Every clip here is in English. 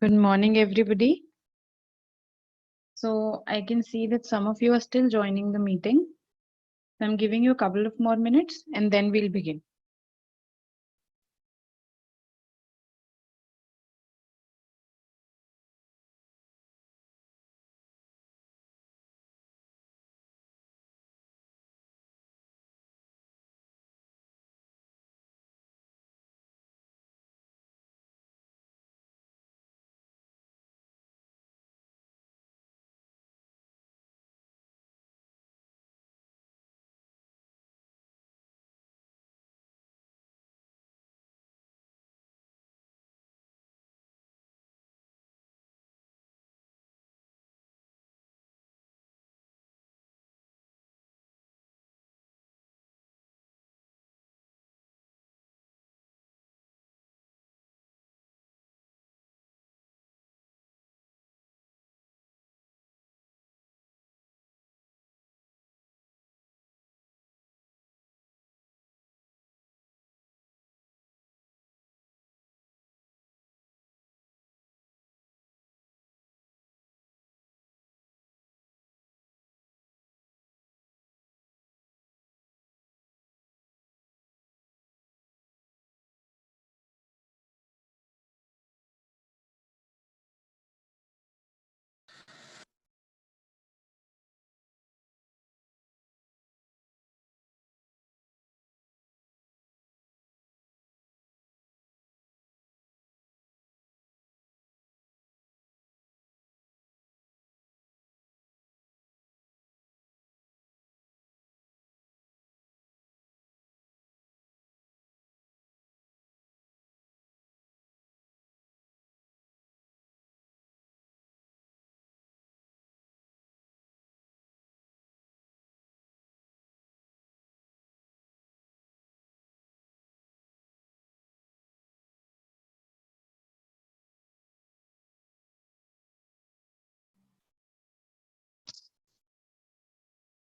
Good morning, everybody. So I can see that some of you are still joining the meeting. So I'm giving you a couple of more minutes and then we'll begin.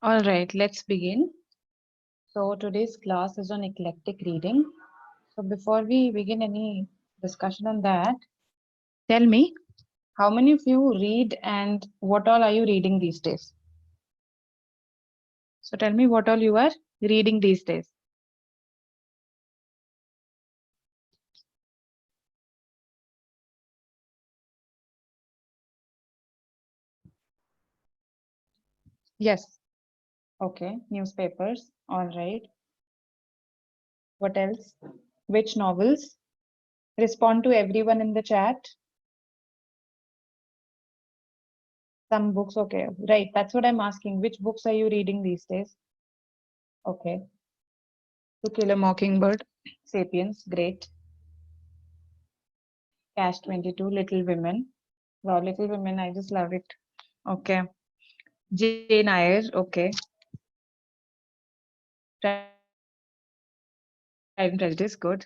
All right, let's begin. So today's class is on eclectic reading. So before we begin any discussion on that, tell me how many of you read and what all are you reading these days? So tell me what all you are reading these days. Yes. Okay, newspapers. All right. What else? Which novels? Respond to everyone in the chat. Some books, okay. Right, that's what I'm asking. Which books are you reading these days? Okay. To Kill a Mockingbird, Sapiens, great. Cash 22, Little Women. Wow, Little Women, I just love it. Okay. Jane Eyre, okay. Pride and Prejudice, good.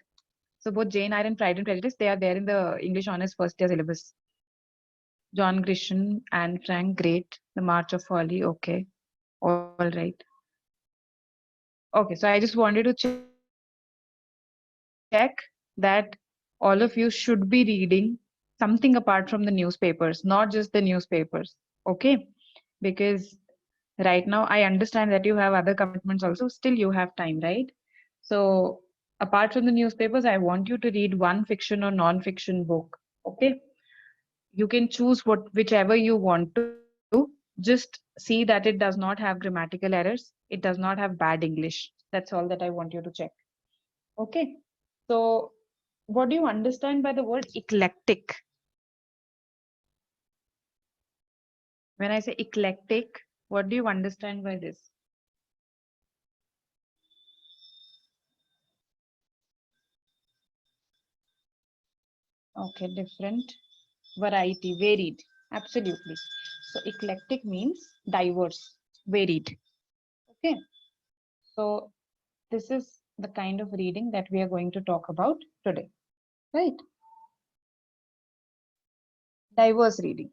So both Jane Eyre and Pride and Prejudice, they are there in the English Honours First Year Syllabus. John Grisham, Anne Frank, great. The March of Folly, okay. All right. Okay, so I just wanted to check that all of you should be reading something apart from the newspapers, not just the newspapers. Okay? Because right now I understand that you have other commitments also, still you have time, right? So apart from the newspapers, I want you to read one fiction or non-fiction book. Okay? You can choose whichever you want to. Just see that it does not have grammatical errors. It does not have bad English. That's all that I want you to check. Okay. So what do you understand by the word eclectic? When I say eclectic, what do you understand by this? Okay, different, variety, varied. Absolutely. So eclectic means diverse, varied. Okay. So this is the kind of reading that we are going to talk about today, right? Diverse reading.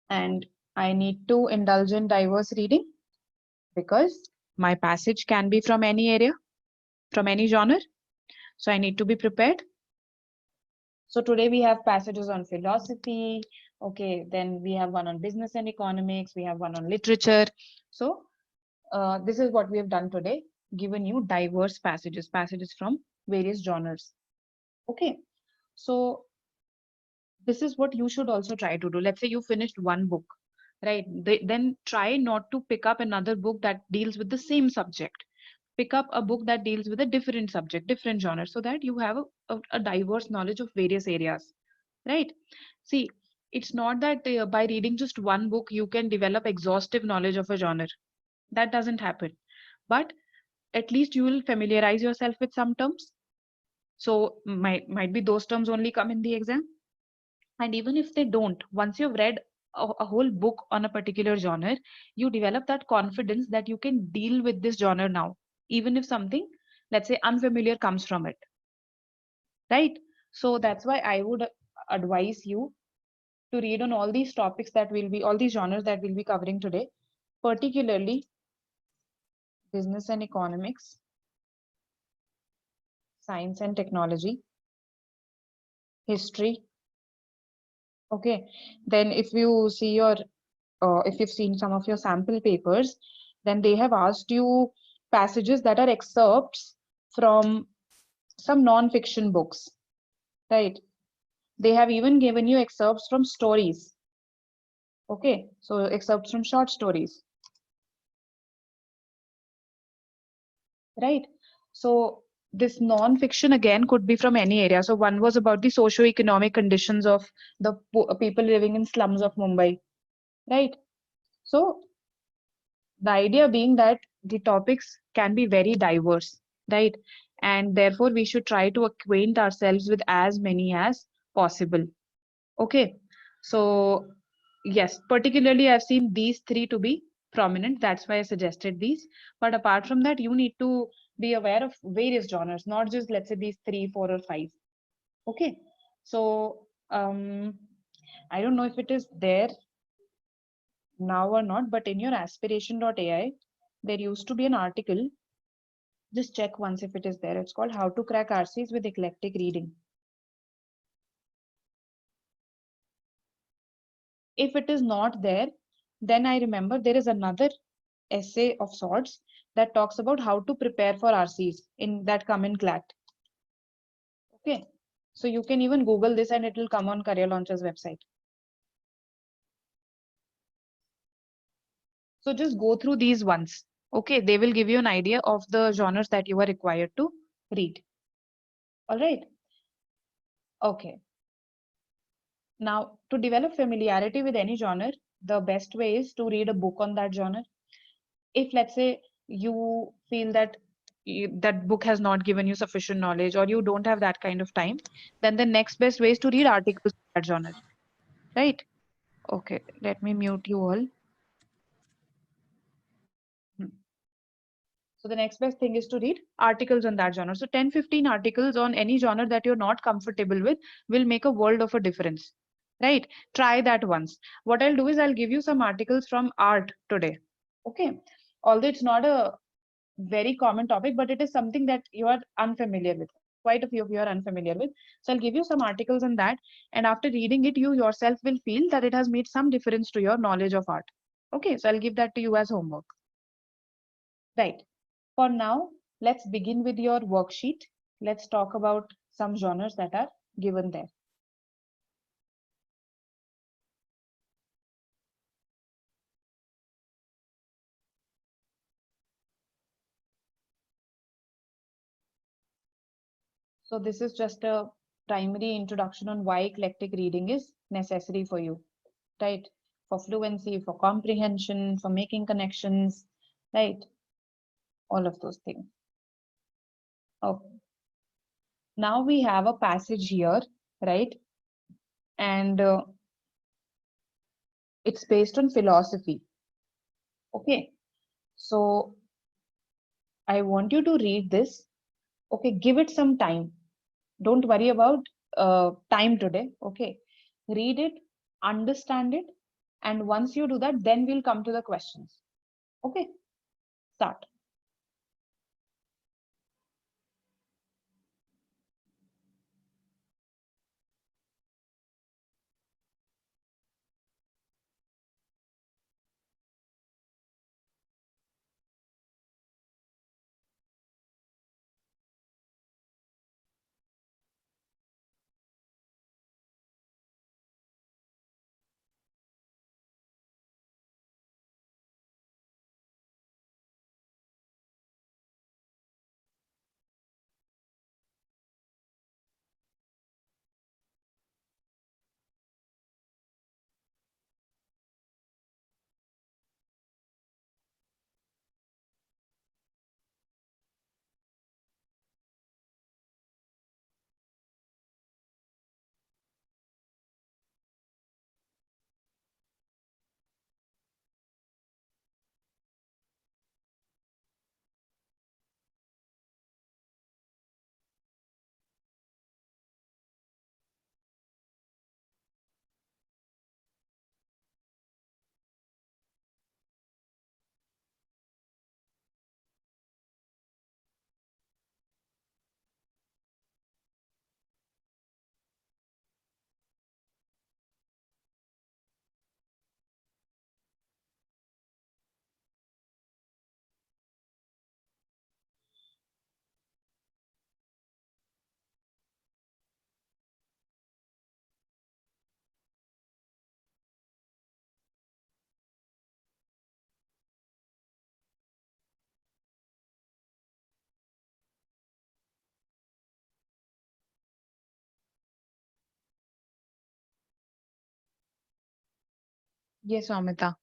And I need to indulge in diverse reading because my passage can be from any area, from any genre. So I need to be prepared. So today we have passages on philosophy. Okay, then we have one on business and economics. We have one on literature. So this is what we have done today, given you diverse passages from various genres. Okay, so this is what you should also try to do. Let's say you finished one book, right? Then try not to pick up another book that deals with the same subject. Pick up a book that deals with a different subject, different genre, so that you have a diverse knowledge of various areas, right? See, it's not that by reading just one book you can develop exhaustive knowledge of a genre. That doesn't happen. But at least you will familiarize yourself with some terms. So might be those terms only come in the exam. And even if they don't, once you've read a whole book on a particular genre, you develop that confidence that you can deal with this genre now, even if something, let's say, unfamiliar comes from it, right? So that's why I would advise you to read on all these topics that will be, all these genres that we'll be covering today, particularly business and economics, science and technology, history. Okay. Then if you see your if you've seen some of your sample papers, then they have asked you passages that are excerpts from some non-fiction books, right? They have even given you excerpts from stories. Okay, so excerpts from short stories, right? So this non-fiction again could be from any area. So one was about the socio-economic conditions of the people living in slums of Mumbai, right? So the idea being that the topics can be very diverse, right? And therefore, we should try to acquaint ourselves with as many as possible. Okay. So, yes, particularly I've seen these three to be prominent. That's why I suggested these. But apart from that, you need to be aware of various genres, not just, let's say, these three, four, or five. Okay. So, I don't know if it is there now or not, but in your aspiration.ai, there used to be an article. Just check once if it is there. It's called How to Crack RCs with Eclectic Reading. If it is not there, then I remember there is another essay of sorts that talks about how to prepare for RCs in that come in CLAT. Okay. So you can even Google this and it will come on Career Launcher's website. So just go through these ones. Okay. They will give you an idea of the genres that you are required to read. All right. Okay. Now, to develop familiarity with any genre, the best way is to read a book on that genre. If, let's say, you feel that that book has not given you sufficient knowledge or you don't have that kind of time, then the next best way is to read articles on that genre, right? Okay, let me mute you all. Hmm. So the next best thing is to read articles on that genre. So 10, 15 articles on any genre that you're not comfortable with will make a world of a difference, right? Try that once. What I'll do is I'll give you some articles from art today. Okay. Although it's not a very common topic, but it is something that you are unfamiliar with. Quite a few of you are unfamiliar with. So I'll give you some articles on that. And after reading it, you yourself will feel that it has made some difference to your knowledge of art. Okay, so I'll give that to you as homework. Right. For now, let's begin with your worksheet. Let's talk about some genres that are given there. So this is just a primary introduction on why eclectic reading is necessary for you, right? For fluency, for comprehension, for making connections, right? All of those things. Okay. Now we have a passage here, right? And it's based on philosophy. Okay. So I want you to read this. Okay. Give it some time. Don't worry about time today. Okay. Read it, understand it. And once you do that, then we'll come to the questions. Okay. Start. Yes, Amita.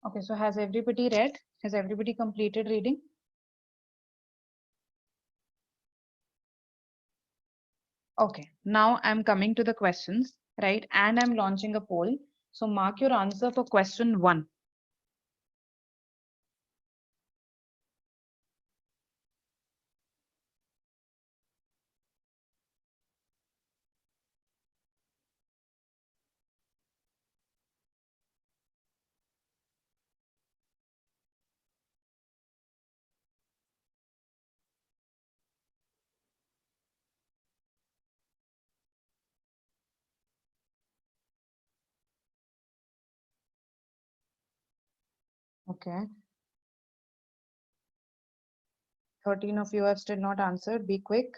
Okay, so has everybody read? Has everybody completed reading? Okay, now I'm coming to the questions, right? And I'm launching a poll. So mark your answer for question one. Okay, 13 of you have still not answered. Be quick.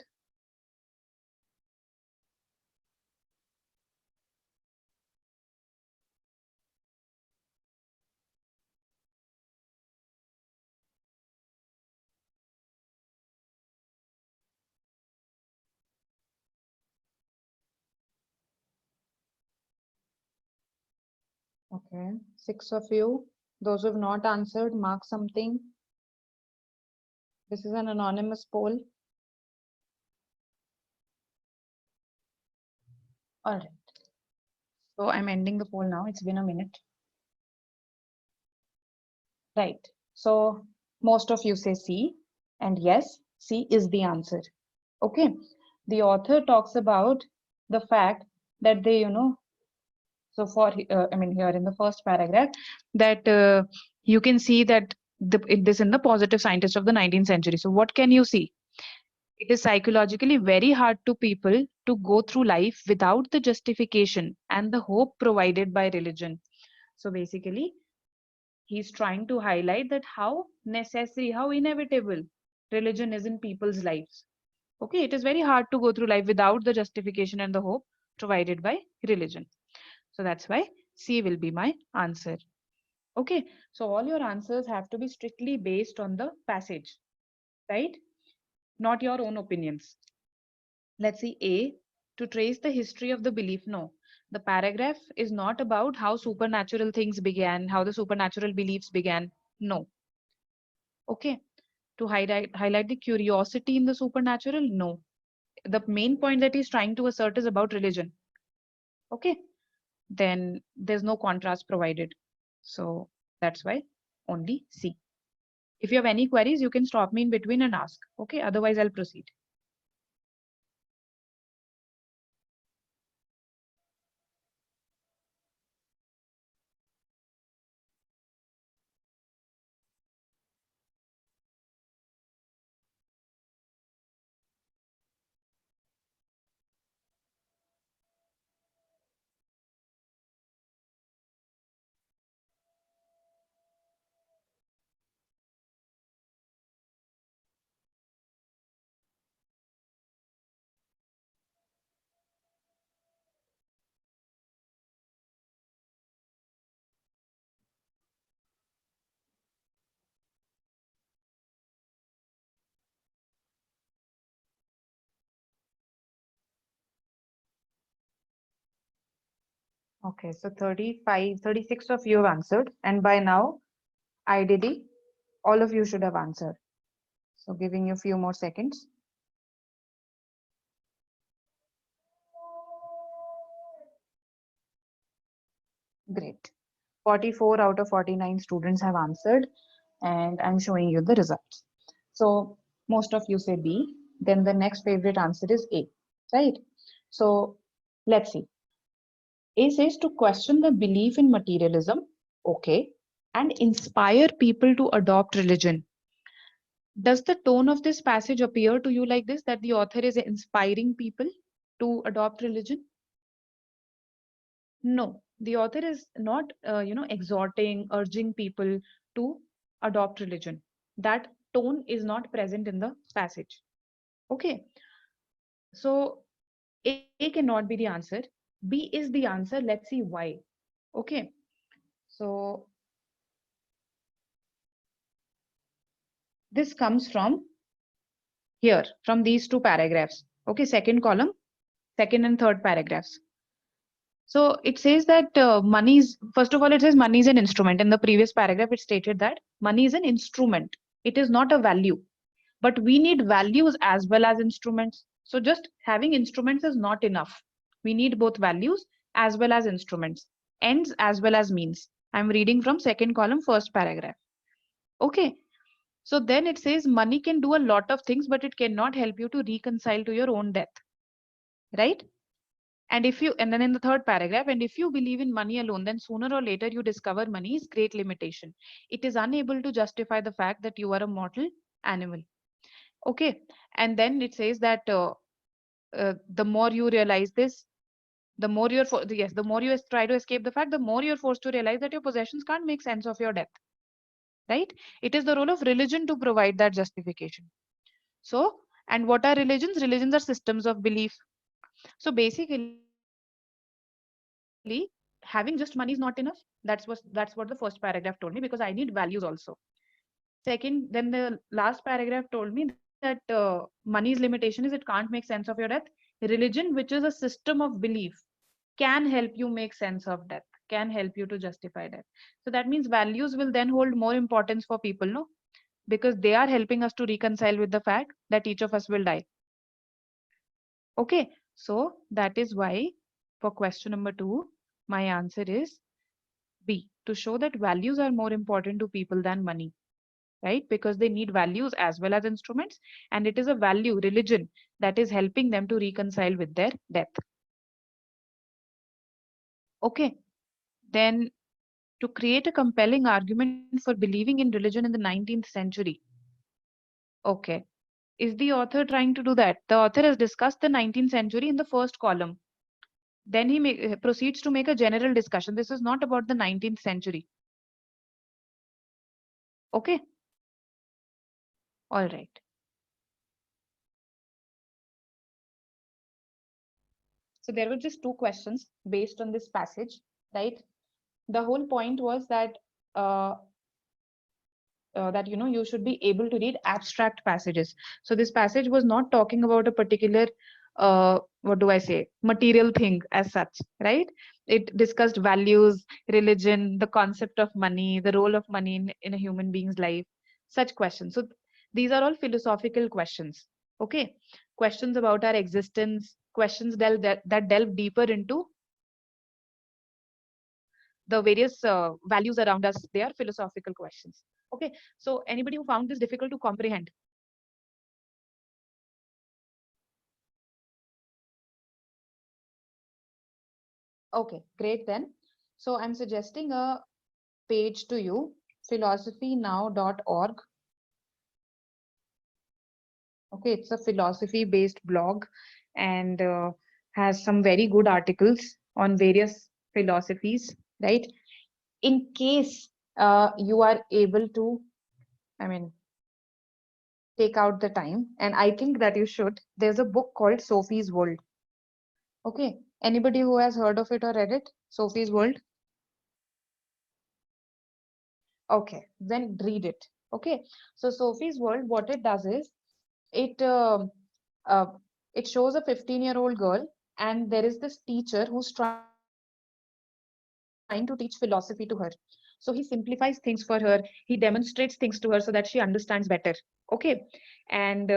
Okay, six of you. Those who have not answered, mark something. This is an anonymous poll. All right. So I'm ending the poll now. It's been a minute. Right. So most of you say C, and yes, C is the answer. Okay. The author talks about the fact that they, so for, I mean, here in the first paragraph, that you can see that this in the positive scientist of the 19th century. So what can you see? It is psychologically very hard to people to go through life without the justification and the hope provided by religion. So basically, he's trying to highlight that how necessary, how inevitable religion is in people's lives. Okay, it is very hard to go through life without the justification and the hope provided by religion. So that's why C will be my answer. Okay, so all your answers have to be strictly based on the passage, right? Not your own opinions. Let's see A, to trace the history of the belief. No, the paragraph is not about how supernatural things began, how the supernatural beliefs began. No. Okay, to highlight the curiosity in the supernatural. No, the main point that he's trying to assert is about religion. Okay, then there's no contrast provided. So that's why only C. If you have any queries, you can stop me in between and ask. Okay, otherwise I'll proceed. Okay, so 35, 36 of you have answered, and by now, ideally, all of you should have answered. So giving you a few more seconds. Great. 44 out of 49 students have answered, and I'm showing you the results. So most of you say B, then the next favorite answer is A, right? So let's see. A says to question the belief in materialism, okay, and inspire people to adopt religion. Does the tone of this passage appear to you like this, that the author is inspiring people to adopt religion? No, the author is not, exhorting, urging people to adopt religion. That tone is not present in the passage. Okay, so A cannot be the answer. B is the answer. Let's see why. Okay, so this comes from here, from these two paragraphs. Okay, second column, second and third paragraphs. So it says that money is, first of all, it says money is an instrument. In the previous paragraph, it stated that money is an instrument. It is not a value. But we need values as well as instruments. So just having instruments is not enough. We need both values as well as instruments, ends as well as means. I'm reading from second column, first paragraph. Okay. So then it says money can do a lot of things, but it cannot help you to reconcile to your own death. Right? And then in the third paragraph, and if you believe in money alone, then sooner or later you discover money's great limitation. It is unable to justify the fact that you are a mortal animal. Okay. And then it says that the more you realize this, the more yes, the more you try to escape the fact, the more you're forced to realize that your possessions can't make sense of your death. Right? It is the role of religion to provide that justification. So, and what are religions? Religions are systems of belief. So basically, having just money is not enough. That's what the first paragraph told me, because I need values also. Second, then the last paragraph told me that money's limitation is it can't make sense of your death. Religion, which is a system of belief, can help you make sense of death, can help you to justify death. So that means values will then hold more importance for people, no? Because they are helping us to reconcile with the fact that each of us will die. Okay, so that is why for question number 2, my answer is B, to show that values are more important to people than money, right? Because they need values as well as instruments, and it is a value, religion, that is helping them to reconcile with their death. Okay, then to create a compelling argument for believing in religion in the 19th century. Okay, is the author trying to do that? The author has discussed the 19th century in the first column. Then he proceeds to make a general discussion. This is not about the 19th century. Okay, all right. So there were just two questions based on this passage, right? The whole point was that uh, you should be able to read abstract passages. So this passage was not talking about a particular what do I say, material thing as such, right? It discussed values, religion, the concept of money, the role of money in a human being's life, such questions. So these are all philosophical questions. Okay, questions about our existence, questions that delve deeper into the various values around us. They are philosophical questions. Okay, so anybody who found this difficult to comprehend? Okay, great then. So I'm suggesting a page to you, philosophynow.org. Okay, it's a philosophy based blog, and has some very good articles on various philosophies, right? In case you are able to, I mean, take out the time, and I think that you should. There's a book called Sophie's World. Okay, anybody who has heard of it or read it? Sophie's World? Okay, then read it. Okay, so Sophie's World, what it does is it uh, it shows a 15-year-old girl, and there is this teacher who's trying to teach her trying to teach philosophy to her. So he simplifies things for her. He demonstrates things to her so that she understands better. Okay, and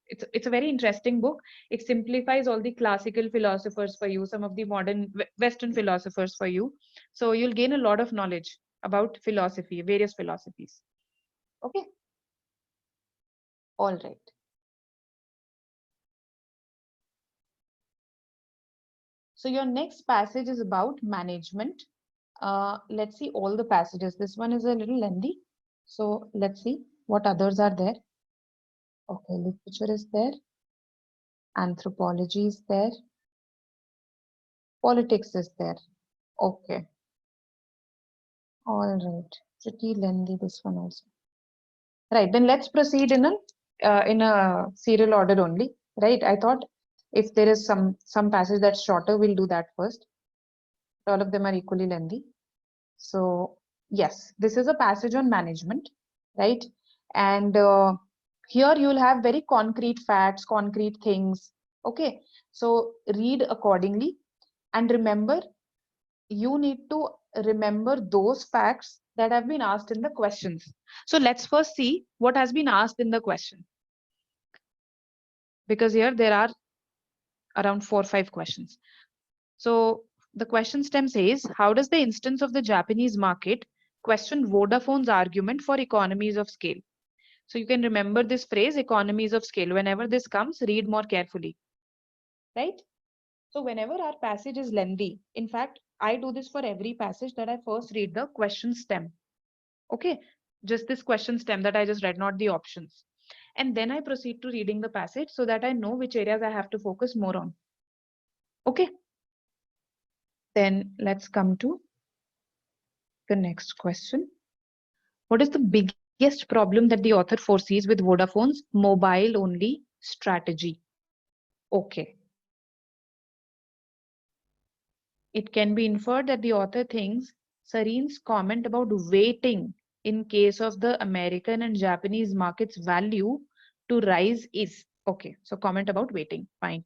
it's a very interesting book. It simplifies all the classical philosophers for you, some of the modern Western philosophers for you. So you'll gain a lot of knowledge about philosophy, various philosophies. Okay, all right. So your next passage is about management. Let's see all the passages. This one is a little lengthy. So let's see what others are there. Okay, literature is there. Anthropology is there. Politics is there. Okay, all right. Pretty lengthy this one also. Right, then let's proceed in a serial order only. Right, I thought if there is some passage that's shorter, we'll do that first. All of them are equally lengthy. So yes, this is a passage on management, right? And here you'll have very concrete facts, concrete things. Okay, so read accordingly and remember, you need to remember those facts that have been asked in the questions. So let's first see what has been asked in the question, because here there are around 4 or 5 questions. So the question stem says, how does the instance of the Japanese market question Vodafone's argument for economies of scale? So you can remember this phrase, economies of scale. Whenever this comes, read more carefully, right? So whenever our passage is lengthy, in fact, I do this for every passage that I first read the question stem. Okay, just this question stem that I just read, not the options. And then I proceed to reading the passage so that I know which areas I have to focus more on. Okay, then let's come to the next question. What is the biggest problem that the author foresees with Vodafone's mobile only strategy? Okay. It can be inferred that the author thinks Sarin's comment about waiting in case of the American and Japanese market's value to rise is okay. So, comment about waiting, fine.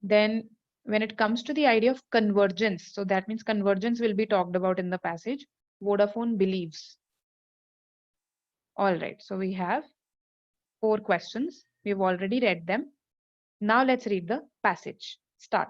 Then, when it comes to the idea of convergence, so that means convergence will be talked about in the passage. Vodafone believes. All right, so we have 4 questions. We've already read them. Now let's read the passage. Start.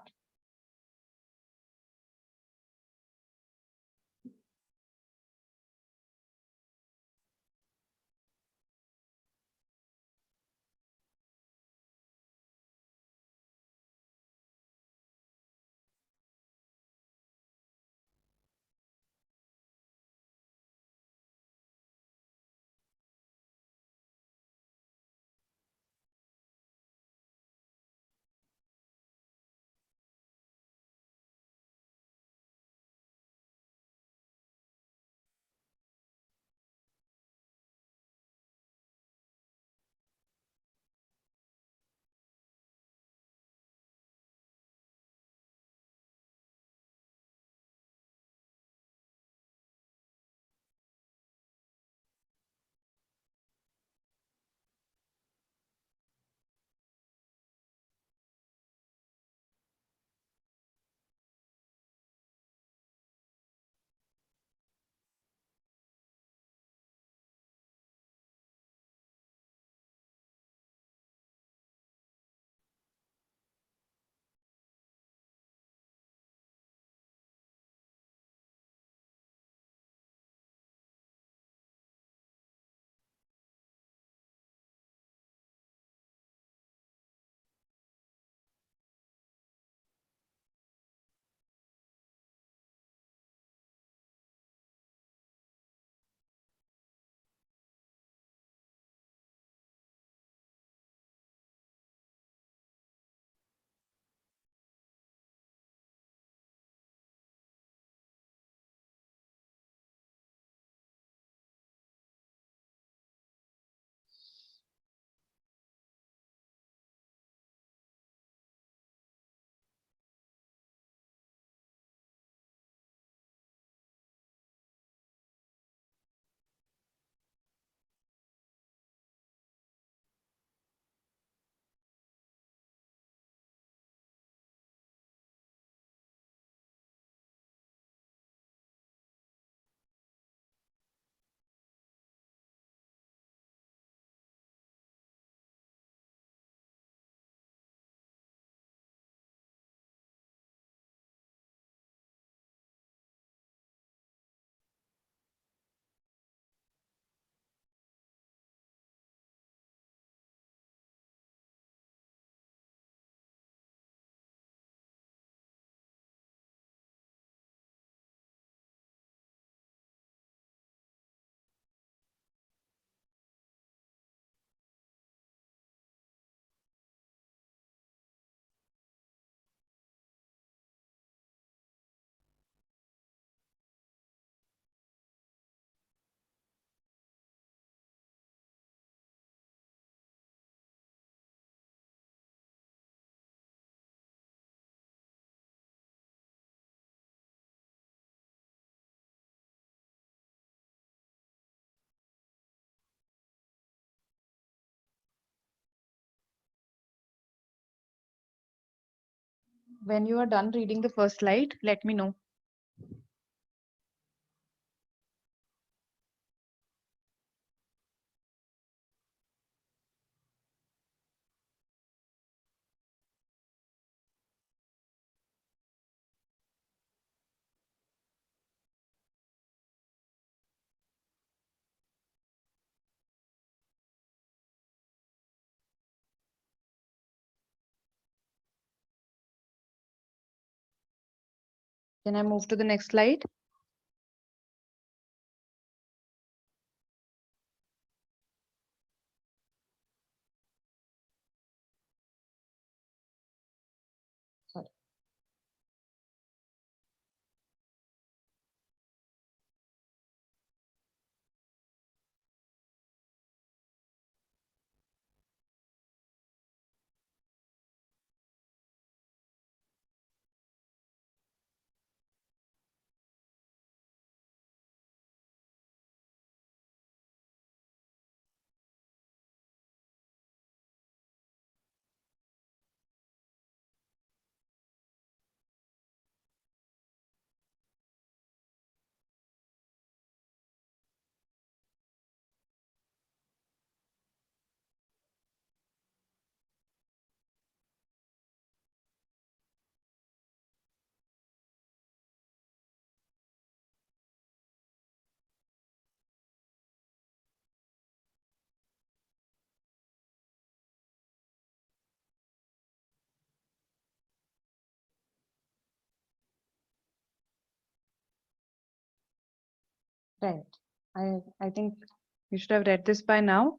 When you are done reading the first slide, let me know. Can I move to the next slide? Sorry. Right. I think you should have read this by now.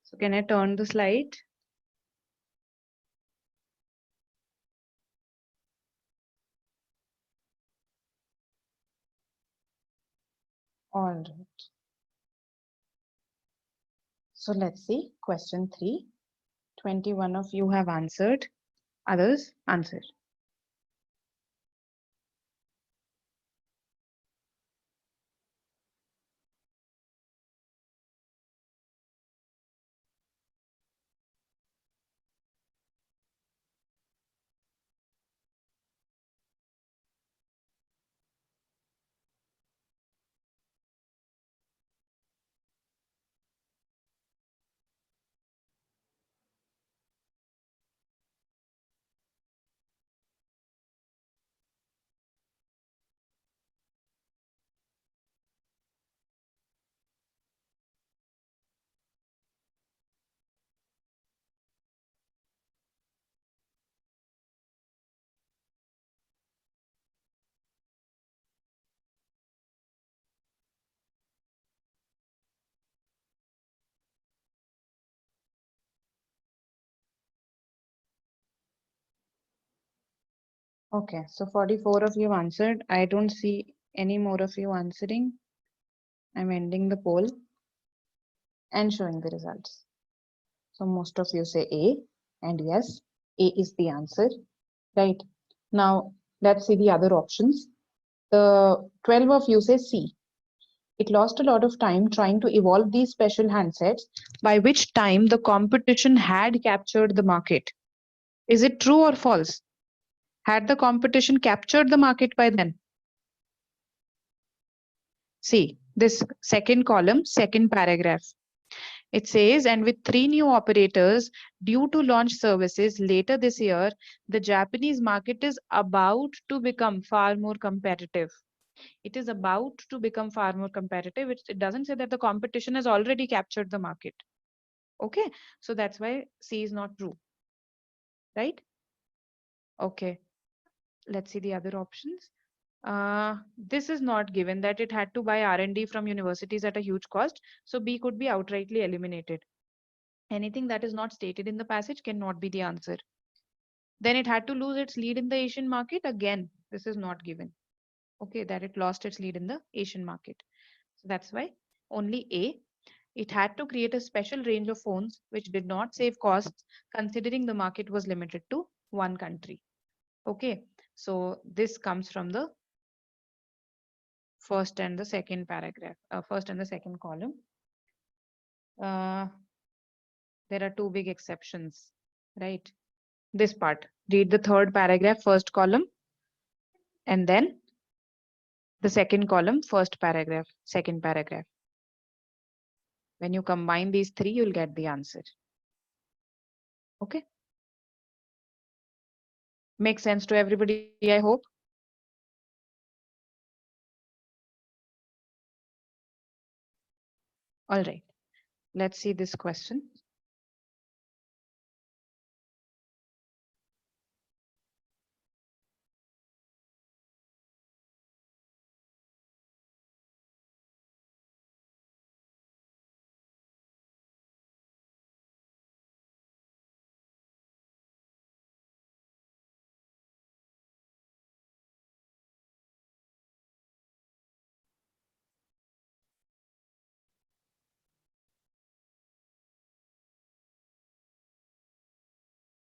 So can I turn the slide? All right. So let's see. Question 3. 21 of you have answered. Others answer. Okay, so 44 of you answered. I don't see any more of you answering. I'm ending the poll and showing the results. So most of you say A, and yes, A is the answer, right? Now let's see the other options. The 12 of you say C. It lost a lot of time trying to evolve these special handsets, by which time the competition had captured the market. Is it true or false? Had the competition captured the market by then? See, this second column, second paragraph. It says, and with 3 new operators due to launch services later this year, the Japanese market is about to become far more competitive. It is about to become far more competitive. It doesn't say that the competition has already captured the market. Okay, so that's why C is not true, right? Okay, let's see the other options. This is not given that it had to buy R&D from universities at a huge cost, so B could be outrightly eliminated. Anything that is not stated in the passage cannot be the answer. Then it had to lose its lead in the Asian market. Again, this is not given. Okay, that it lost its lead in the Asian market. So that's why only A. It had to create a special range of phones which did not save costs considering the market was limited to one country. Okay, so this comes from the first and the second paragraph, first and the second column. Uh, there are two big exceptions. right? This part. Read the third paragraph, first column, and then the second column, first paragraph, second paragraph. When you combine these three, you'll get the answer. Okay? Makes sense to everybody, I hope. All right. Let's see this question.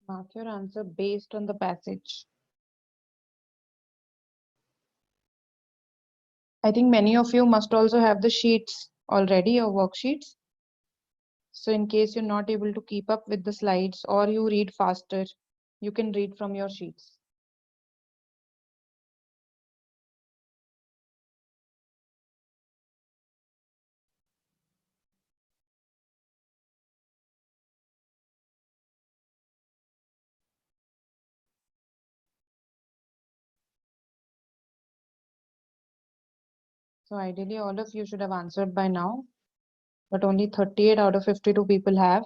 Mark your answer based on the passage. I think many of you must also have the sheets already or worksheets. So in case you're not able to keep up with the slides or you read faster, you can read from your sheets. So ideally all of you should have answered by now, but only 38 out of 52 people have.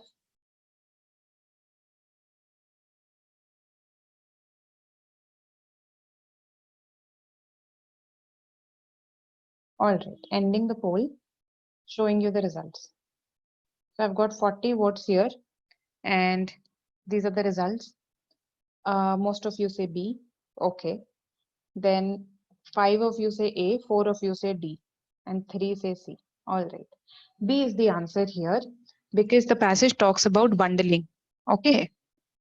All right, ending the poll, showing you the results. So I've got 40 votes here, and these are the results. Most of you say B. Okay. Then 5 of you say A, 4 of you say D, and 3 say C. All right. B is the answer here because the passage talks about bundling. Okay.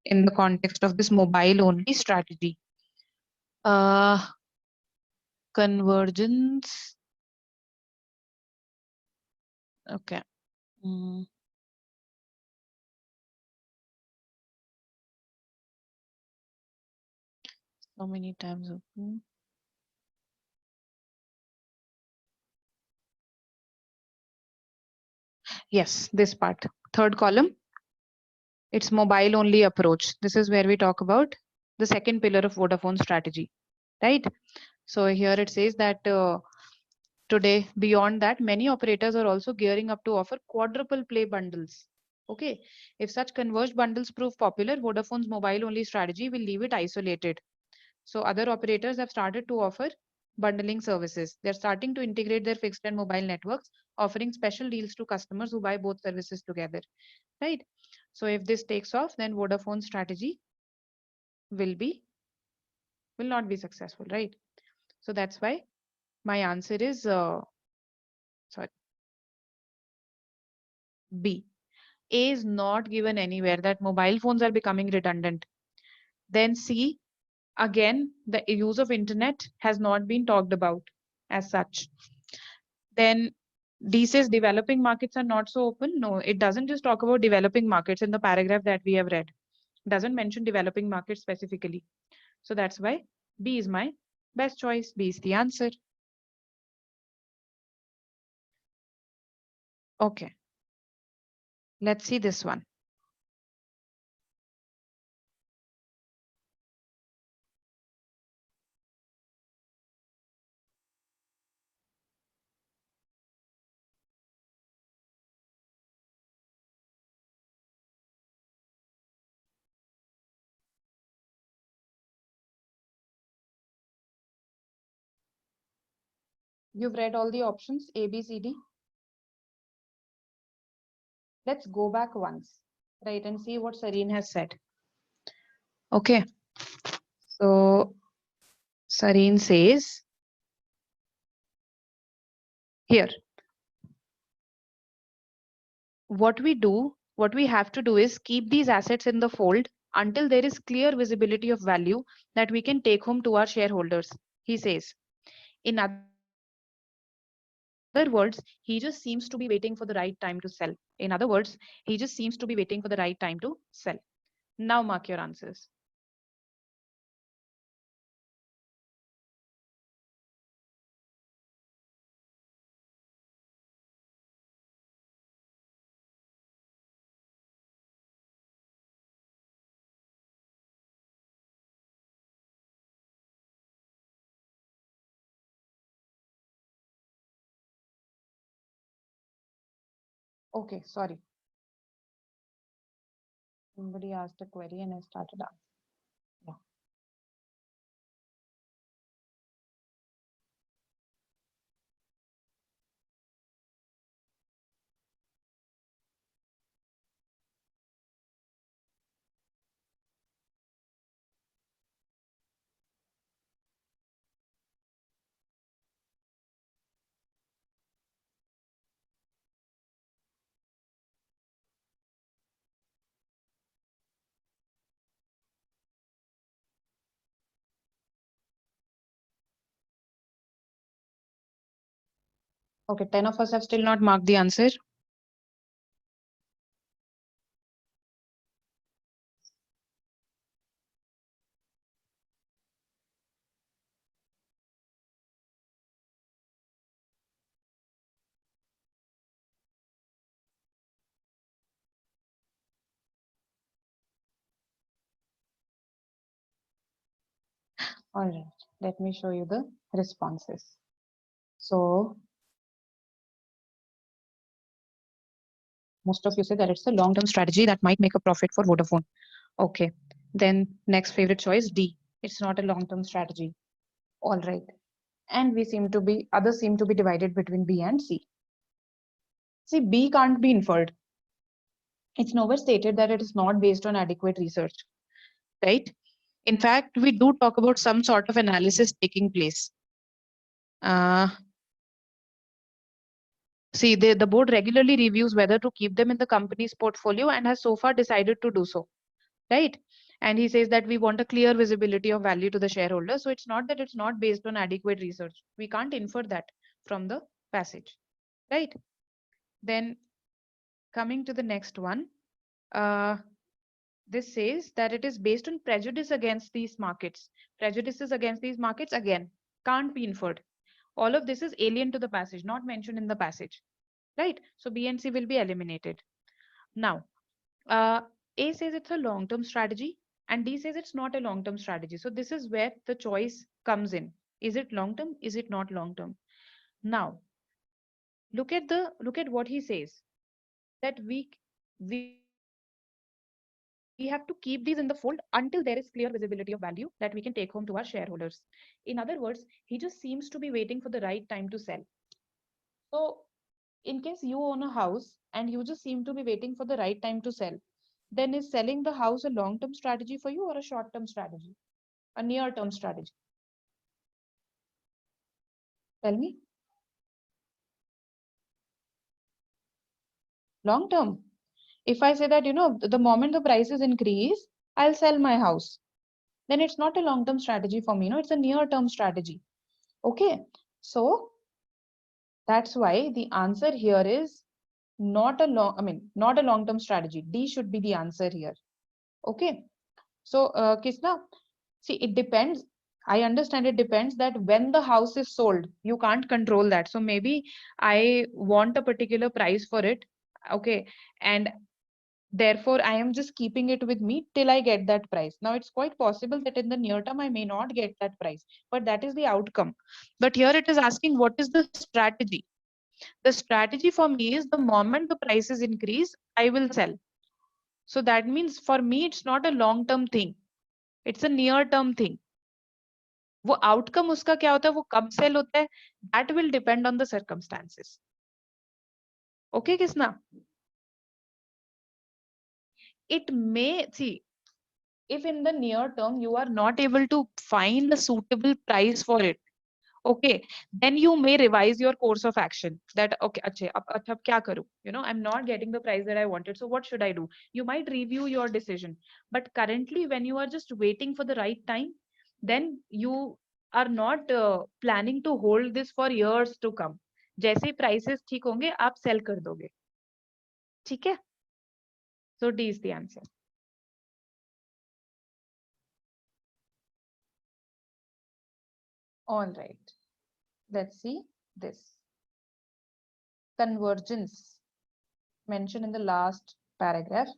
In the context of this mobile only strategy. Uh, Convergence. Okay. Mm, so many times open. Yes, this part. Third column. It's mobile only approach. This is where we talk about the second pillar of Vodafone strategy, right? So here it says that today, beyond that, many operators are also gearing up to offer quadruple play bundles. Okay, if such converged bundles prove popular, Vodafone's mobile only strategy will leave it isolated. So other operators have started to offer bundling services. They're starting to integrate their fixed and mobile networks, offering special deals to customers who buy both services together, right? So if this takes off, then Vodafone's strategy will be will not be successful, right? So that's why my answer is sorry, B. A is not given anywhere that mobile phones are becoming redundant. Then C, again, the use of internet has not been talked about as such. Then D says developing markets are not so open. No, it doesn't just talk about developing markets in the paragraph that we have read. It doesn't mention developing markets specifically. So that's why B is my best choice. B is the answer. Okay, let's see this one. You've read all the options A, B, C, D. Let's go back once, right, and see what Sareen has said. Okay, so Sareen says here, what we have to do is keep these assets in the fold until there is clear visibility of value that we can take home to our shareholders, he says. In other words, he just seems to be waiting for the right time to sell. In other words, he just seems to be waiting for the right time to sell. Now mark your answers. Okay, sorry. Somebody asked a query and I started answering. Yeah. Okay, 10 of us have still not marked the answer. All right, let me show you the responses. So most of you say that it's a long-term strategy that might make a profit for Vodafone. Okay, then next favorite choice D. It's not a long-term strategy. All right, and others seem to be divided between B and C. See, B can't be inferred. It's nowhere stated that it is not based on adequate research, right? In fact, we do talk about some sort of analysis taking place. Uh, See, the board regularly reviews whether to keep them in the company's portfolio and has so far decided to do so, right? And he says that we want a clear visibility of value to the shareholder. So it's not that it's not based on adequate research. We can't infer that from the passage, right? Then coming to the next one, uh, this says that it is based on prejudice against these markets. Prejudices against these markets, again, can't be inferred. All of this is alien to the passage, not mentioned in the passage, right? So B and C will be eliminated. Now, uh, A says it's a long-term strategy and D says it's not a long-term strategy. So this is where the choice comes in. Is it long-term? Is it not long-term? Now, look at what he says, that we have to keep these in the fold until there is clear visibility of value that we can take home to our shareholders. In other words, he just seems to be waiting for the right time to sell. So in case you own a house and you just seem to be waiting for the right time to sell, then is selling the house a long-term strategy for you or a short-term strategy, a near-term strategy? Tell me. Long-term. If I say that, the moment the prices increase, I'll sell my house, then it's not a long-term strategy for me. No, it's a near-term strategy. Okay. So that's why the answer here is not a long-term strategy. D should be the answer here. Okay. So, Kisna, see, it depends. I understand it depends that when the house is sold, you can't control that. So maybe I want a particular price for it. Okay. And therefore, I am just keeping it with me till I get that price. Now, it's quite possible that in the near term, I may not get that price, but that is the outcome. But here it is asking, what is the strategy? The strategy for me is the moment the prices increase, I will sell. So that means for me, it's not a long-term thing. It's a near-term thing. वो outcome उसका क्या होता है, वो कब cell होता है, that will depend on the circumstances. Okay, Kisna? It may, see, if in the near term you are not able to find a suitable price for it, okay, then you may revise your course of action. That okay, ab kya karu? I'm not getting the price that I wanted. So what should I do? You might review your decision. But currently, when you are just waiting for the right time, then you are not planning to hold this for years to come. जैसे ही prices ठीक होंगे, आप sell कर दोगे. ठीक है? So D is the answer. All right. Let's see this. Convergence mentioned in the last paragraph.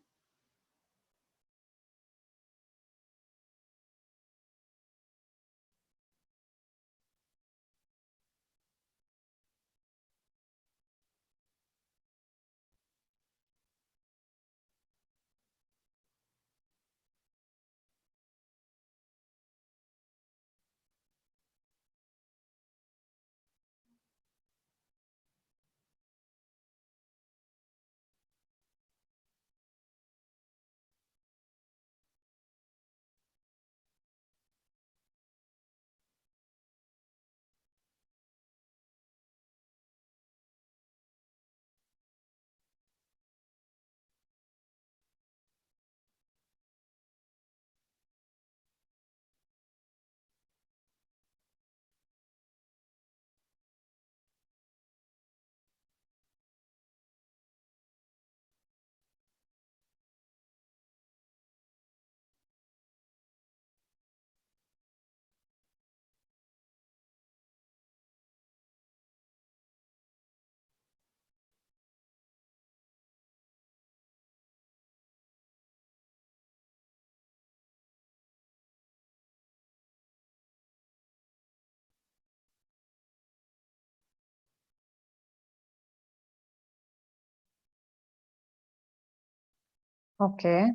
Okay.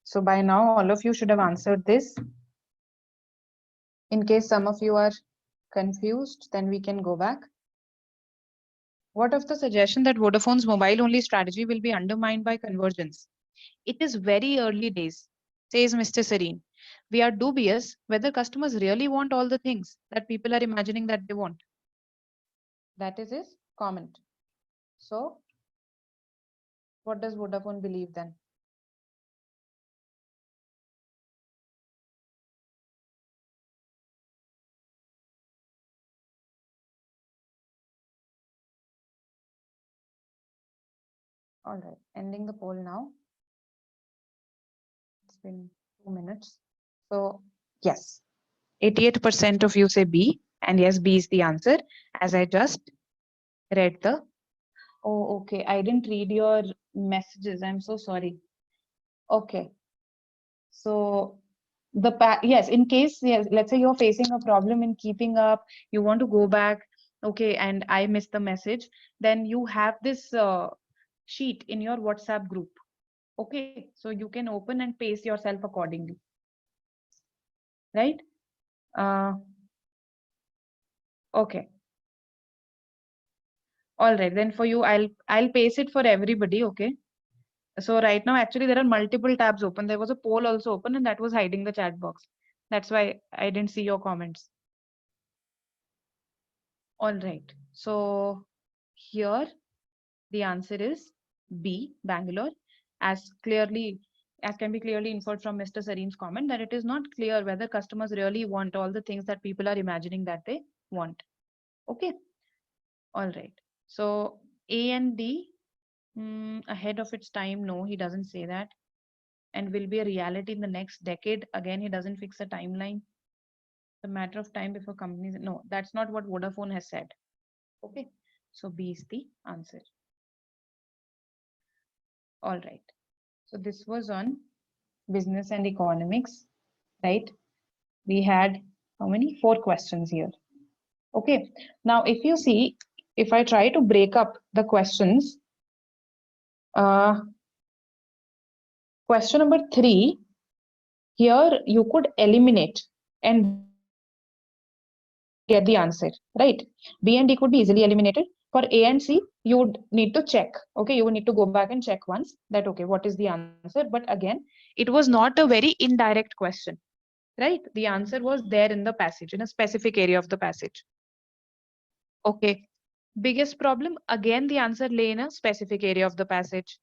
So by now, all of you should have answered this. In case some of you are confused, then we can go back. What of the suggestion that Vodafone's mobile-only strategy will be undermined by convergence? It is very early days, says Mr. Serene. We are dubious whether customers really want all the things that people are imagining that they want. That is his comment. So, what does Vodafone believe then? All right, ending the poll now. It's been 2 minutes. So, yes, 88% of you say B, and yes, B is the answer, as I just read the. Oh, okay. I didn't read your messages. I'm so sorry. Okay. So yes, in case, yes, let's say you're facing a problem in keeping up, you want to go back, okay, and I missed the message, then you have this sheet in your WhatsApp group. Okay, so you can open and pace yourself accordingly, right? Uh, okay. All right, then for you, I'll paste it for everybody, okay? So right now, actually, there are multiple tabs open. There was a poll also open, and that was hiding the chat box. That's why I didn't see your comments. All right. So here the answer is B, Bangalore, as clearly as can be clearly inferred from Mr. Sareem's comment that it is not clear whether customers really want all the things that people are imagining that they want. Okay. All right. So A and D, ahead of its time, no, he doesn't say that. And will be a reality in the next decade. Again, he doesn't fix a timeline. The matter of time before companies. No, that's not what Vodafone has said. Okay. So B is the answer. All right. So this was on business and economics, right? We had how many? 4 questions here. Okay. Now, if you see, if I try to break up the questions, question number 3, here you could eliminate and get the answer, right? B and D could be easily eliminated. For A and C, you would need to check. Okay, you would need to go back and check once that, okay, what is the answer? But again, it was not a very indirect question, right? The answer was there in the passage, in a specific area of the passage. Okay. Biggest problem, again, the answer lay in a specific area of the passage.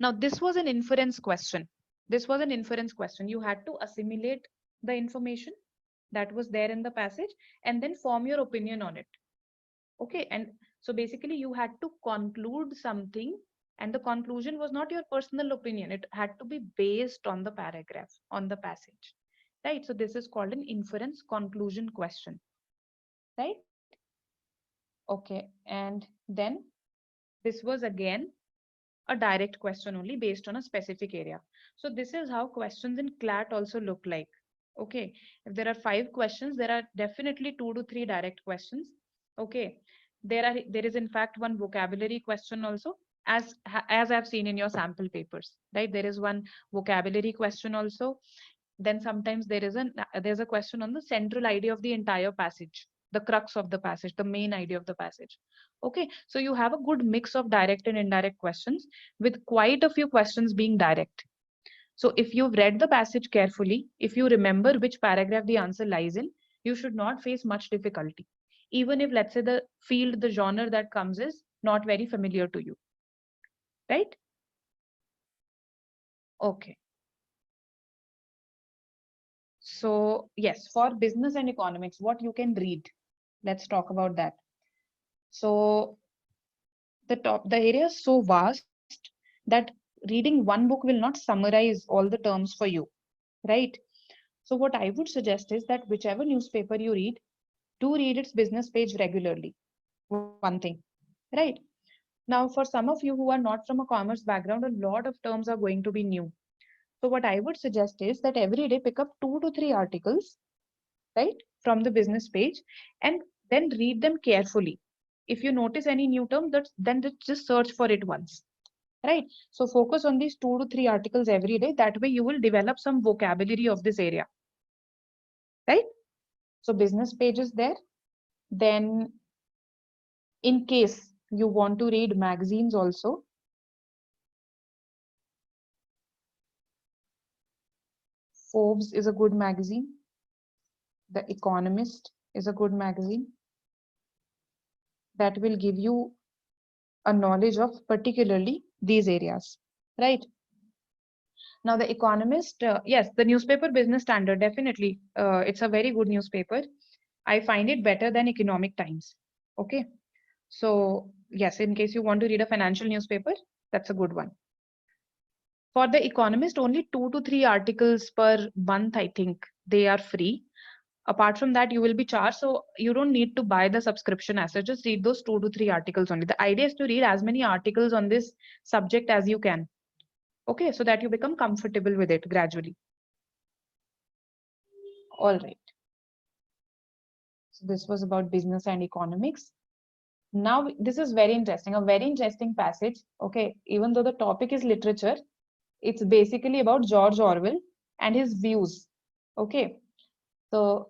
Now, this was an inference question. This was an inference question. You had to assimilate the information that was there in the passage and then form your opinion on it. Okay. And so basically, you had to conclude something, and the conclusion was not your personal opinion. It had to be based on the paragraph, on the passage. right? So this is called an inference conclusion question, right? Okay, and then this was again a direct question only based on a specific area. So this is how questions in CLAT also look like. Okay, if there are 5 questions, there are definitely 2 to 3 direct questions. Okay, there is in fact one vocabulary question also, as I've seen in your sample papers, right? There is one vocabulary question also. Then sometimes there's a question on the central idea of the entire passage, the crux of the passage, the main idea of the passage. Okay, so you have a good mix of direct and indirect questions, with quite a few questions being direct. So if you've read the passage carefully, if you remember which paragraph the answer lies in, you should not face much difficulty, even if, let's say, the field, the genre that comes is not very familiar to you, right? Okay. So yes, for business and economics, what you can read, let's talk about that. So the area is so vast that reading one book will not summarize all the terms for you, right? So what I would suggest is that whichever newspaper you read, do read its business page regularly. One thing, right? Now, for some of you who are not from a commerce background, a lot of terms are going to be new. So what I would suggest is that every day pick up 2 to 3 articles, right, from the business page, and then read them carefully. If you notice any new term, then just search for it once, right? So focus on these 2 to 3 articles every day. That way you will develop some vocabulary of this area, right? So business page is there. Then in case you want to read magazines also, Forbes is a good magazine. The Economist is a good magazine that will give you a knowledge of particularly these areas, right? Now, The Economist, yes, the newspaper Business Standard, definitely. It's a very good newspaper. I find it better than Economic Times. Okay. So, yes, in case you want to read a financial newspaper, that's a good one. For The Economist, only 2 to 3 articles per month, I think they are free. Apart from that, you will be charged. So, you don't need to buy the subscription as such. Just read those 2 to 3 articles only. The idea is to read as many articles on this subject as you can. Okay. So that you become comfortable with it gradually. All right. So this was about business and economics. Now, this is very interesting, a very interesting passage. Okay, even though the topic is literature, it's basically about George Orwell and his views. Okay, so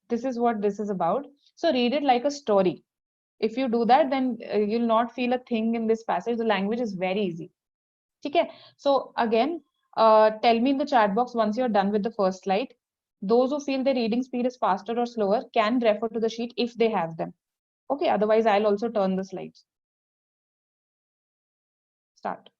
this is what this is about. So read it like a story. If you do that, then you'll not feel a thing in this passage. The language is very easy. Okay, so again, tell me in the chat box once you're done with the first slide. Those who feel their reading speed is faster or slower can refer to the sheet if they have them. Okay, otherwise I'll also turn the slides. Start.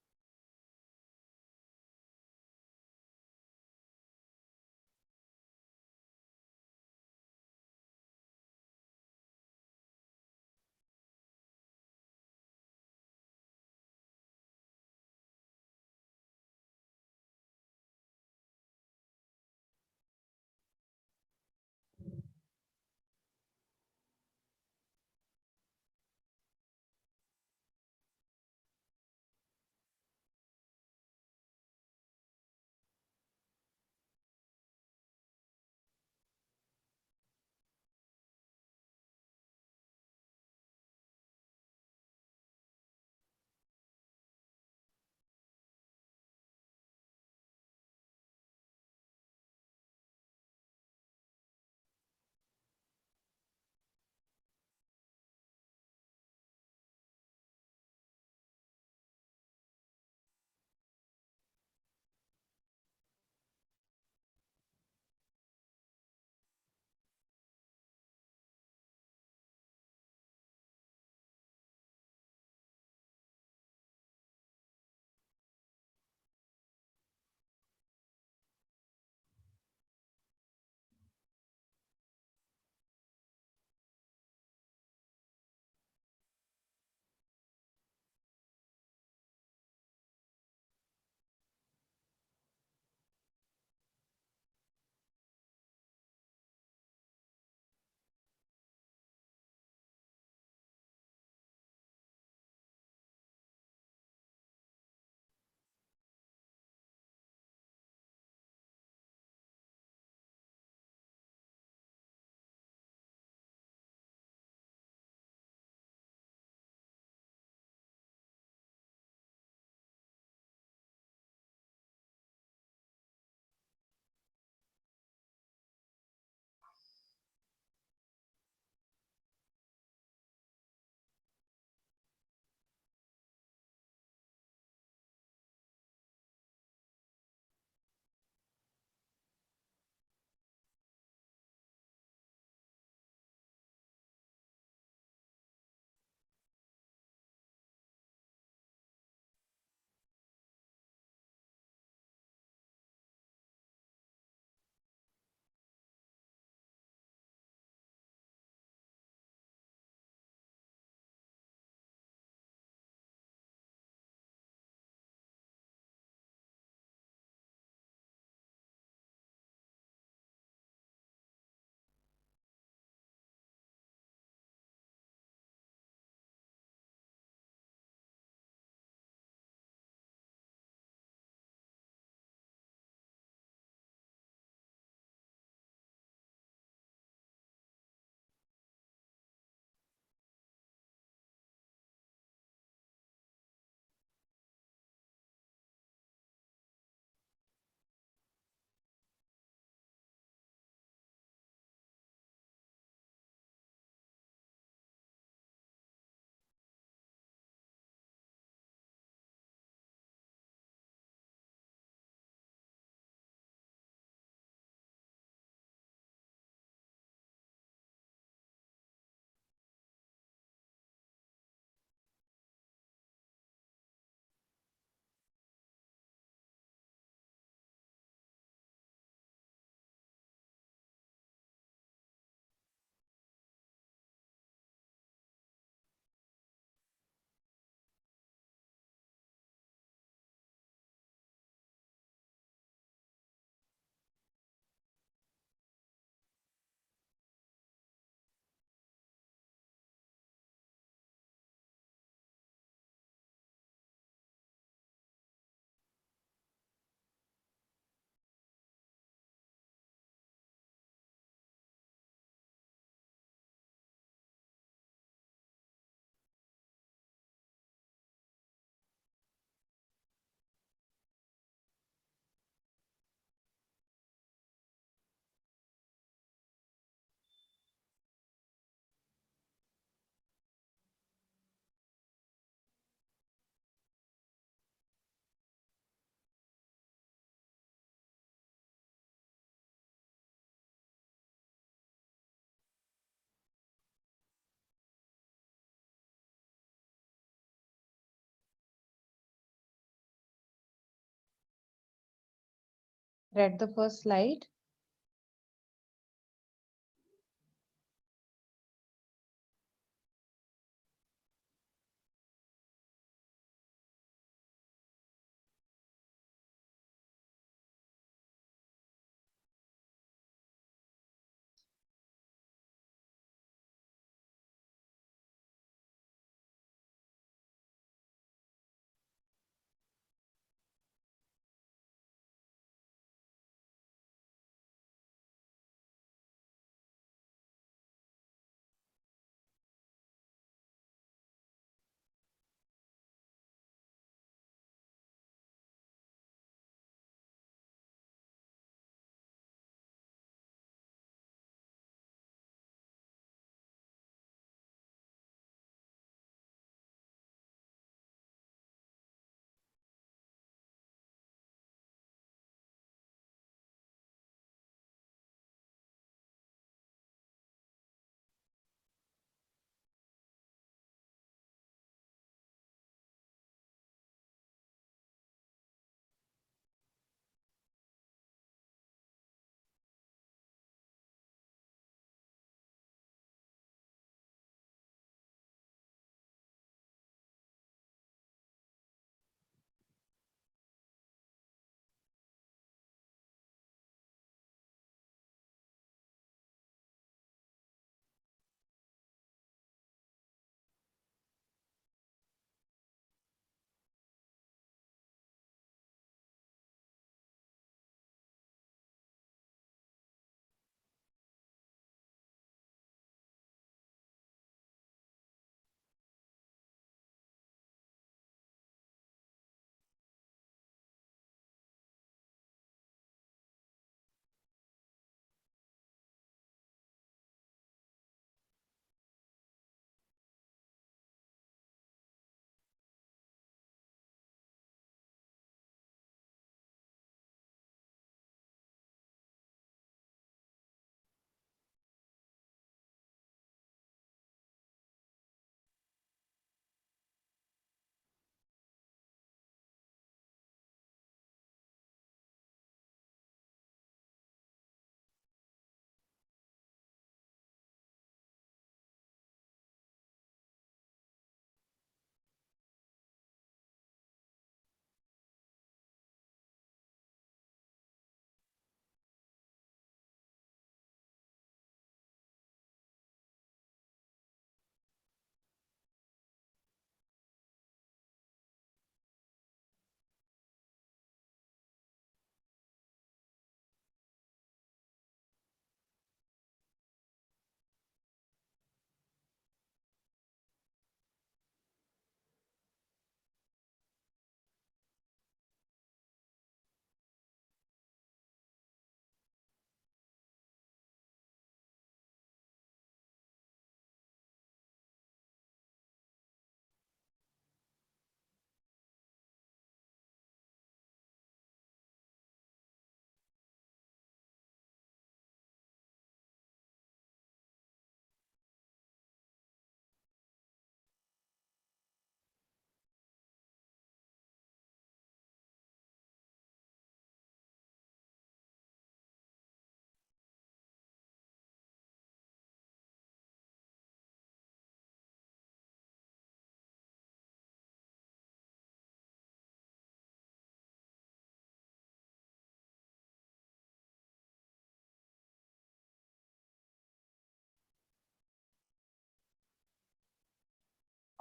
read the first slide?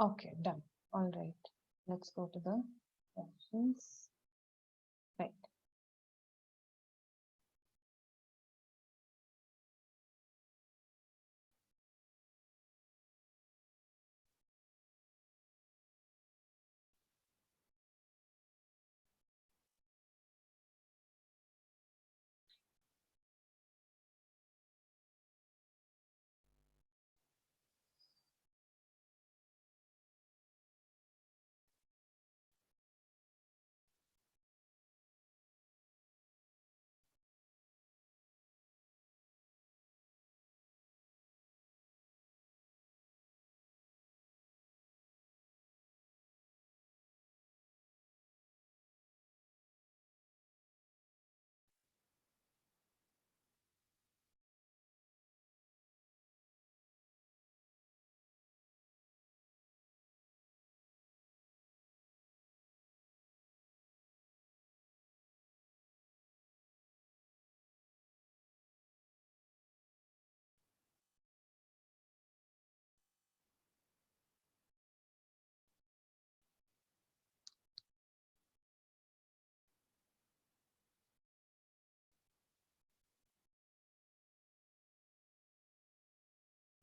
Okay, done. All right. Let's go to the questions. Right.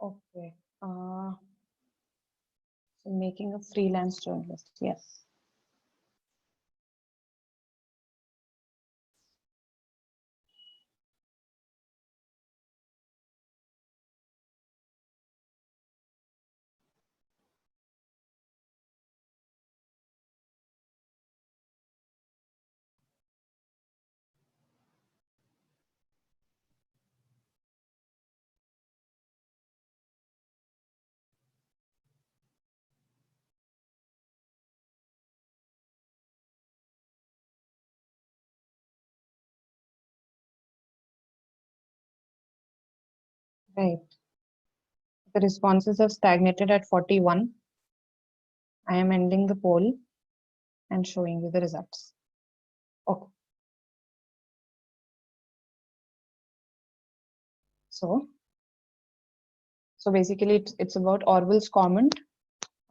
Okay. So making a freelance journalist. Yes. Right. The responses have stagnated at 41. I am ending the poll and showing you the results. Okay. So, so basically it's about Orwell's comment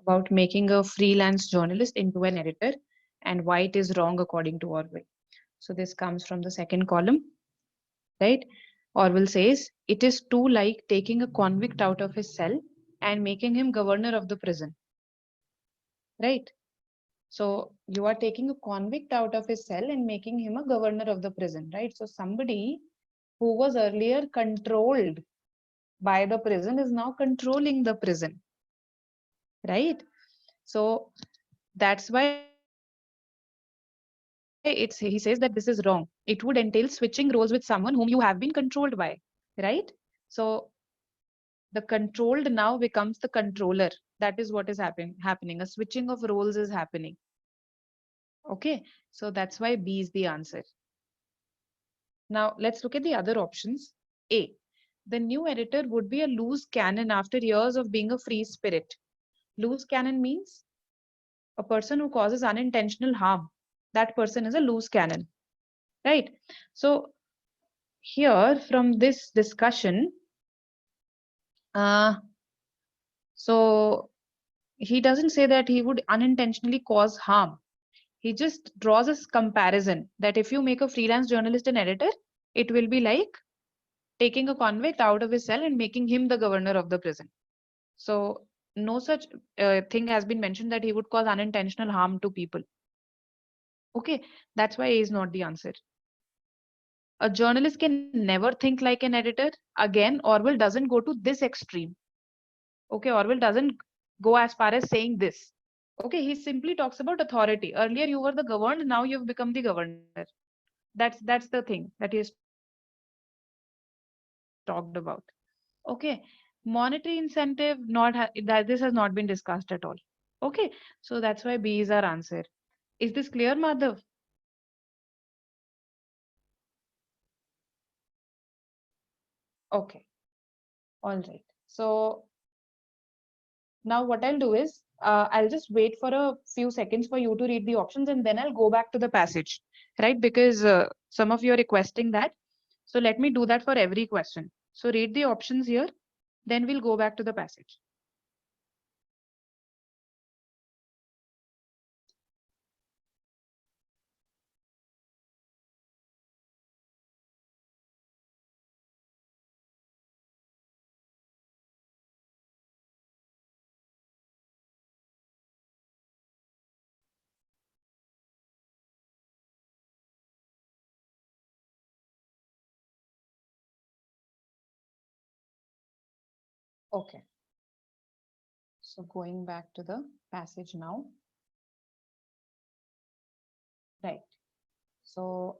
about making a freelance journalist into an editor and why it is wrong according to Orwell. So this comes from the second column, right? Orwell says it is too like taking a convict out of his cell and making him governor of the prison, right? So you are taking a convict out of his cell and making him a governor of the prison, right? So somebody who was earlier controlled by the prison is now controlling the prison, right? So that's why he says that this is wrong. It would entail switching roles with someone whom you have been controlled by, right? So the controlled now becomes the controller. That is what is happening. A switching of roles is happening. Okay, so that's why B is the answer. Now let's look at the other options. A, the new editor would be a loose cannon after years of being a free spirit. Loose cannon means a person who causes unintentional harm. That person is a loose cannon, right? So here from this discussion, uh, so he doesn't say that he would unintentionally cause harm. He just draws a comparison that if you make a freelance journalist an editor, it will be like taking a convict out of his cell and making him the governor of the prison. So no such thing has been mentioned that he would cause unintentional harm to people. Okay, that's why he is not the answer. A journalist can never think like an editor. Again, Orwell doesn't go to this extreme. Okay, Orwell doesn't go as far as saying this. Okay, he simply talks about authority. Earlier you were the governed, now you've become the governor. That's the thing that he has talked about. Okay, monetary incentive not that this has not been discussed at all. Okay, so that's why B is our answer. Is this clear, Madhav? Okay, all right. So now what I'll do is I'll just wait for a few seconds for you to read the options and then I'll go back to the passage, right? Because some of you are requesting that. So let me do that for every question. So read the options here, then we'll go back to the passage. Okay, so going back to the passage now. Right. So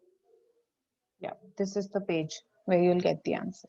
yeah, this is the page where you'll get the answer.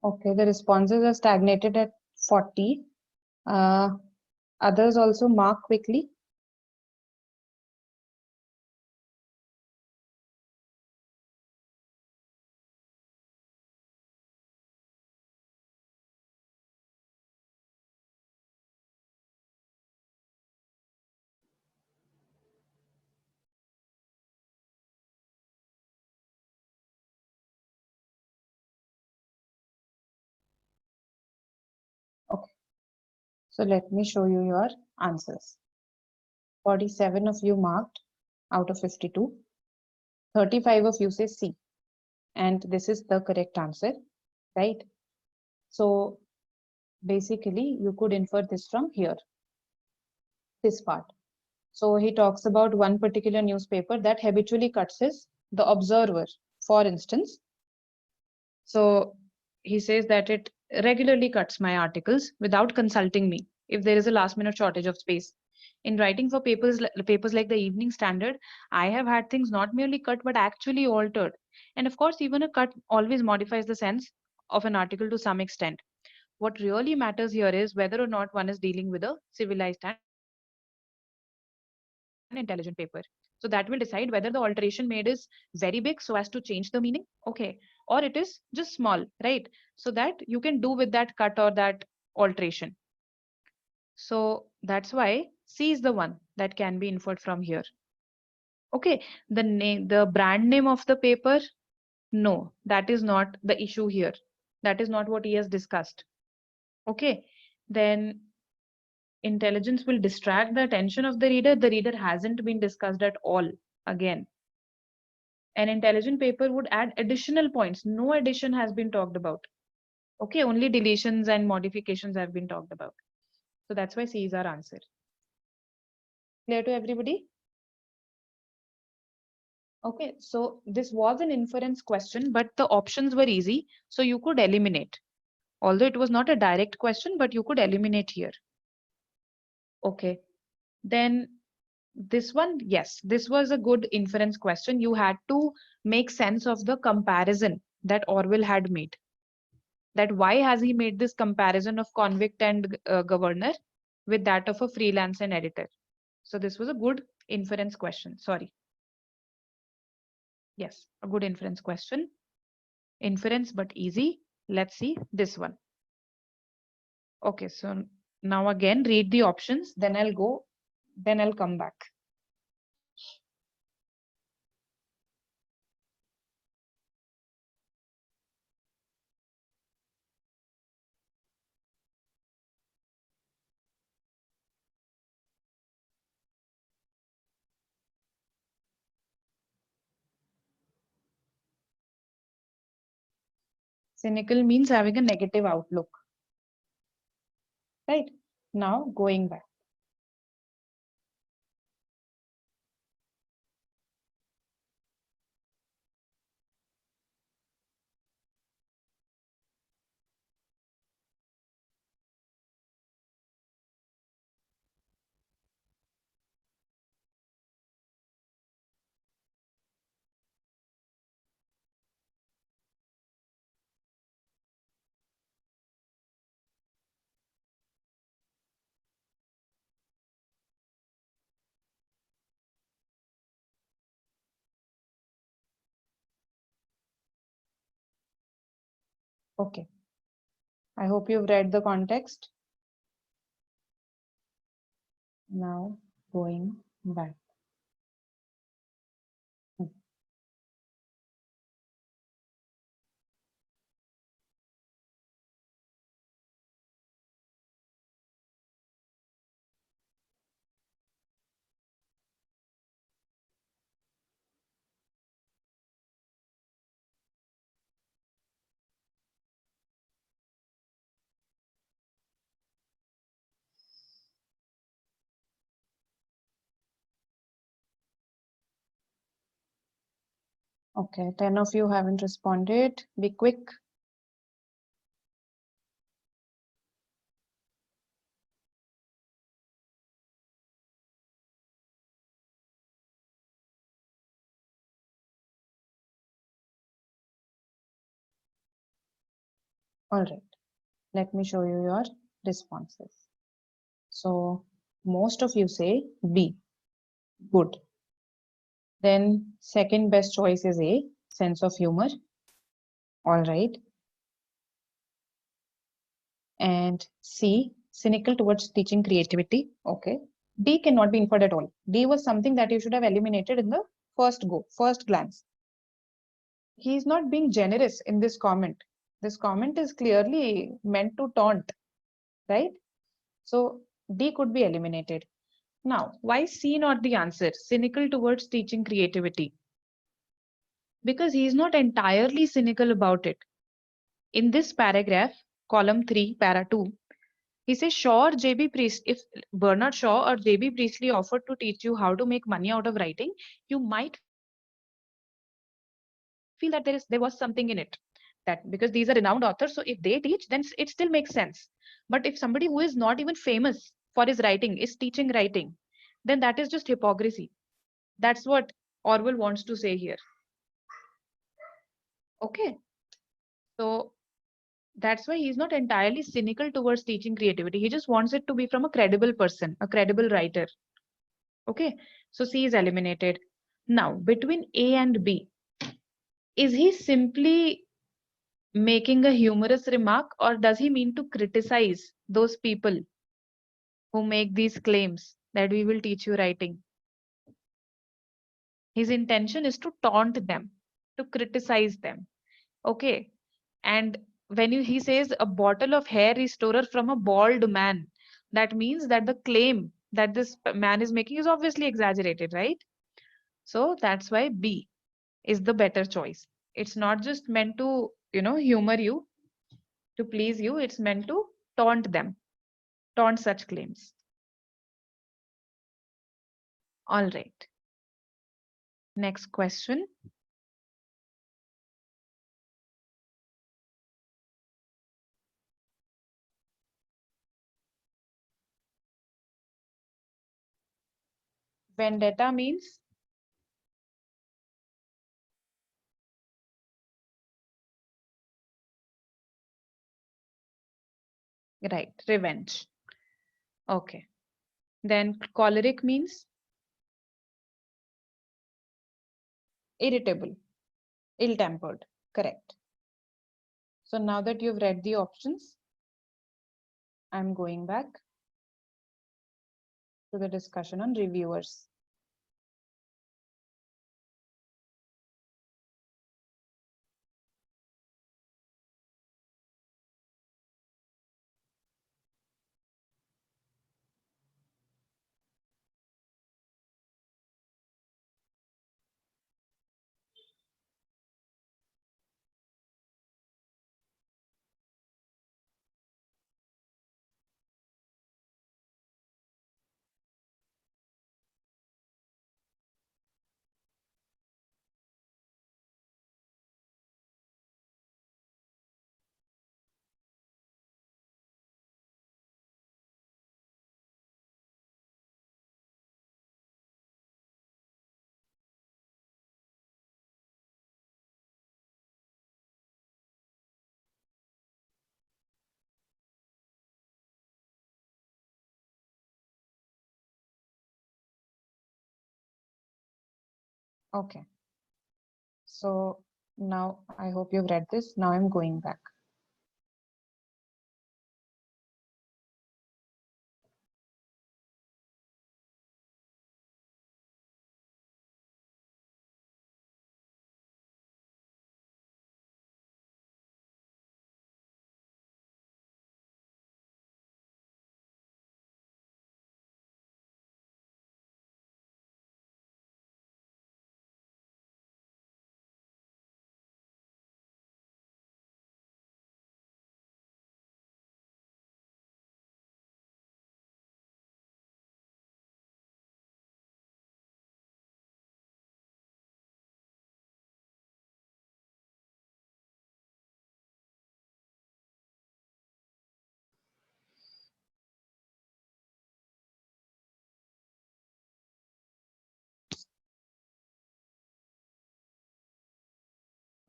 Okay, the responses are stagnated at 40. Uh, Others also mark quickly. Okay, so let me show you your answers. 47 of you marked out of 52. 35 of you say C, and this is the correct answer, right? So basically, you could infer this from here, this part. So he talks about one particular newspaper that habitually cuts his The Observer, for instance. So he says that it regularly cuts my articles without consulting me if there is a last minute shortage of space. In writing for papers like the Evening Standard, I have had things not merely cut but actually altered. And of course, even a cut always modifies the sense of an article to some extent. What really matters here is whether or not one is dealing with a civilized and intelligent paper. So that will decide whether the alteration made is very big so as to change the meaning, okay, or it is just small, right? So that you can do with that cut or that alteration. So that's why C is the one that can be inferred from here. Okay, the brand name of the paper, no, that is not the issue here. That is not what he has discussed. Okay, then intelligence will distract the attention of the reader. The reader hasn't been discussed at all. Again, an intelligent paper would add additional points. No addition has been talked about. Okay, only deletions and modifications have been talked about. So that's why C is our answer. Clear to everybody? Okay, so this was an inference question, but the options were easy, so you could eliminate. Although it was not a direct question, but you could eliminate here. Okay, then this one, yes, this was a good inference question. You had to make sense of the comparison that Orwell had made. That why has he made this comparison of convict and governor with that of a freelance and editor? So this was a good inference question. Sorry. Yes, a good inference question. Inference, but easy. Let's see this one. Okay, so now again read the options, then I'll come back. Cynical means having a negative outlook, right? Now going back. Okay, I hope you've read the context. Now going back. Hmm. Okay, 10 of you haven't responded. Be quick. All right, let me show you your responses. So most of you say B, good. Then second best choice is A, sense of humor. All right. And C, cynical towards teaching creativity. Okay. D cannot be inferred at all. D was something that you should have eliminated in the first glance. He is not being generous in this comment. This comment is clearly meant to taunt, right? So D could be eliminated. Now, why C not the answer? Cynical towards teaching creativity. Because he is not entirely cynical about it. In this paragraph, column 3, para 2, he says, sure, JB Priest, if Bernard Shaw or JB Priestley offered to teach you how to make money out of writing, you might feel that there was something in it. That because these are renowned authors, so if they teach, then it still makes sense. But if somebody who is not even famous for his writing is teaching writing, then that is just hypocrisy. That's what Orwell wants to say here. Okay. So that's why he's not entirely cynical towards teaching creativity. He just wants it to be from a credible person, a credible writer. Okay, so C is eliminated. Now, between A and B, is he simply making a humorous remark or does he mean to criticize those people who make these claims that we will teach you writing? His intention is to taunt them, to criticize them. Okay, and when he says a bottle of hair restorer from a bald man, that means that the claim that this man is making is obviously exaggerated, right? So that's why B is the better choice. It's not just meant to, humor you, to please you. It's meant to taunt them, taunt such claims. All right. Next question. Vendetta means, right, revenge. Okay. Then choleric means irritable, ill-tempered. Correct. So now that you've read the options, I'm going back to the discussion on reviewers. Okay. So now I hope you've read this. Now I'm going back.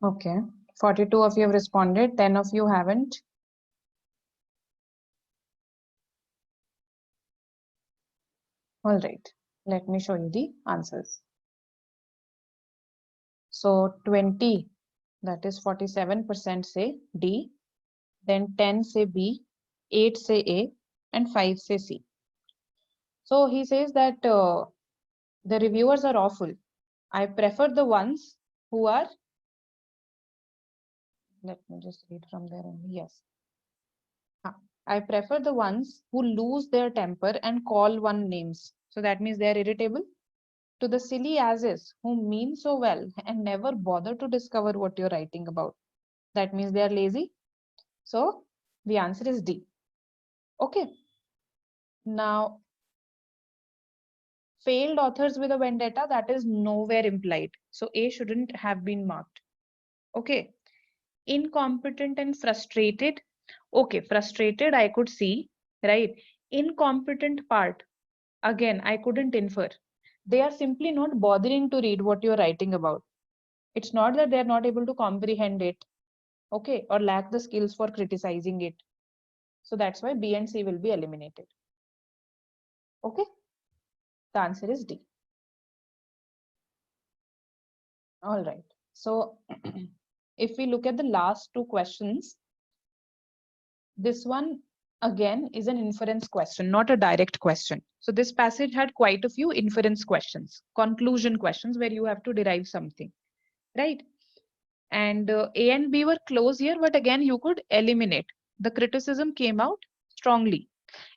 Okay. 42 of you have responded, 10 of you haven't. All right, let me show you the answers. So 20, that is 47% say D, then 10 say B, 8 say A, and 5 say C. So he says that the reviewers are awful. I prefer the ones who are, let me just read from there only. Yes. I prefer the ones who lose their temper and call one names. So that means they are irritable. To the silly asses who mean so well and never bother to discover what you're writing about. That means they are lazy. So the answer is D. Okay. Now, failed authors with a vendetta, that is nowhere implied. So A shouldn't have been marked. Okay. Incompetent and frustrated. Okay, frustrated I could see, right? Incompetent part, again, I couldn't infer. They are simply not bothering to read what you're writing about. It's not that they're not able to comprehend it, okay, or lack the skills for criticizing it. So that's why B and C will be eliminated. Okay, the answer is D. All right. So if we look at the last two questions, this one again is an inference question, not a direct question. So this passage had quite a few inference questions, conclusion questions where you have to derive something, right? And A and B were close here, but again, you could eliminate. The criticism came out strongly.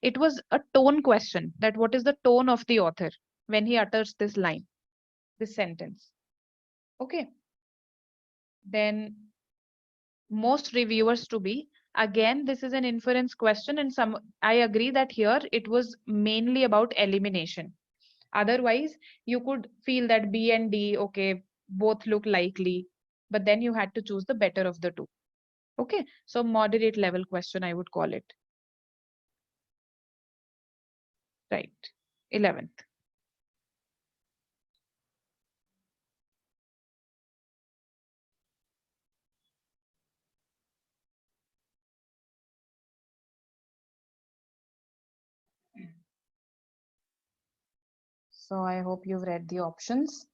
It was a tone question, that what is the tone of the author when he utters this line, this sentence. Okay. Then most reviewers to be, again, this is an inference question, and some, I agree that here it was mainly about elimination. Otherwise, you could feel that B and D, okay, both look likely, but then you had to choose the better of the two. Okay, so moderate level question, I would call it. Right, 11th. So I hope you've read the options.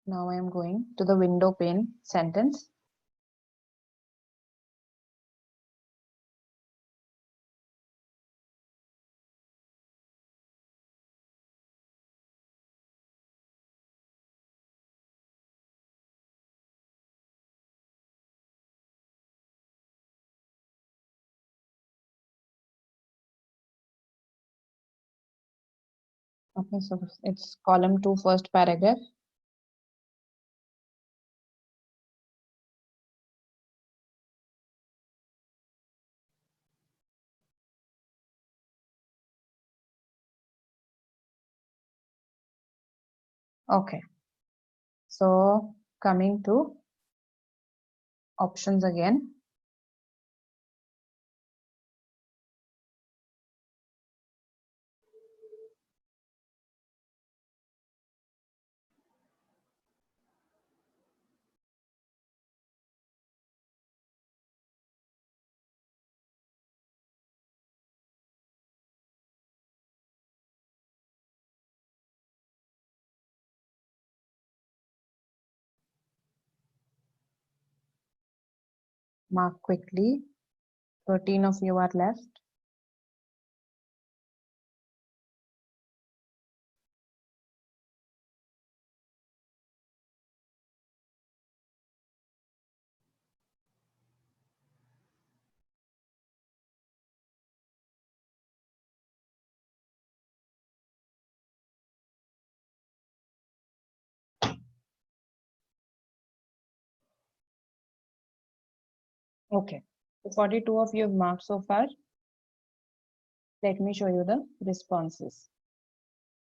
Now I am going to the window pane sentence. Okay, so it's column 2, first paragraph. Okay, so coming to options again. Mark quickly. 13 of you are left. Okay, so 42 of you have marked so far. Let me show you the responses.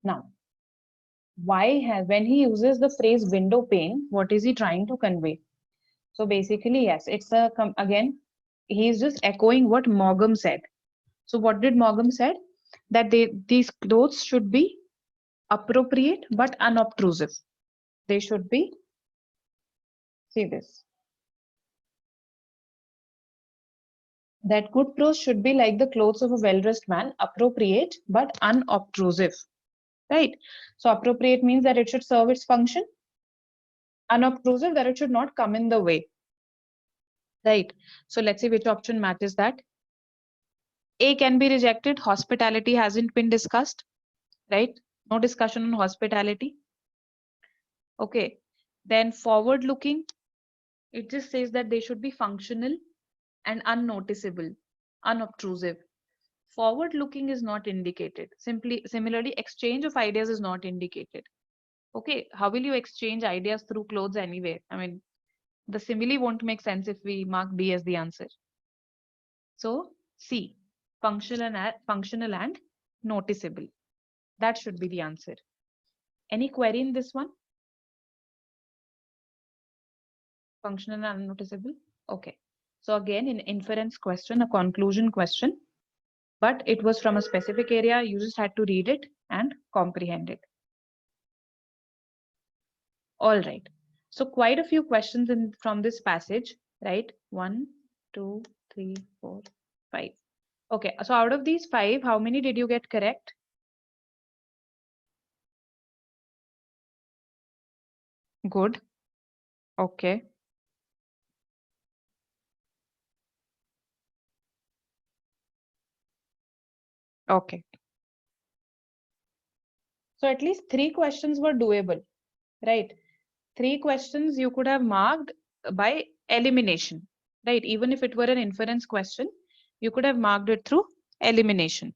Now, when he uses the phrase window pane, what is he trying to convey? So basically, yes, it's again, he's just echoing what Morgam said. So what did Morgam said? That these clothes should be appropriate but unobtrusive. They should be, see this. That good prose should be like the clothes of a well-dressed man, appropriate but unobtrusive, right? So appropriate means that it should serve its function, unobtrusive that it should not come in the way, right? So let's see which option matches that. A can be rejected. Hospitality hasn't been discussed, right? No discussion on hospitality. Okay. Then forward looking, it just says that they should be functional and unnoticeable, unobtrusive. Forward looking is not indicated. Similarly, exchange of ideas is not indicated. Okay, how will you exchange ideas through clothes anyway? I mean, the simile won't make sense if we mark B as the answer. So C, functional and noticeable. That should be the answer. Any query in this one? Functional and unnoticeable? Okay. So again, an inference question, a conclusion question, but it was from a specific area. You just had to read it and comprehend it. All right. So quite a few questions from this passage, right? 1, 2, 3, 4, 5. Okay. So out of these 5, how many did you get correct? Good. Okay. Okay. So at least 3 questions were doable, right? 3 questions you could have marked by elimination, right? Even if it were an inference question, you could have marked it through elimination,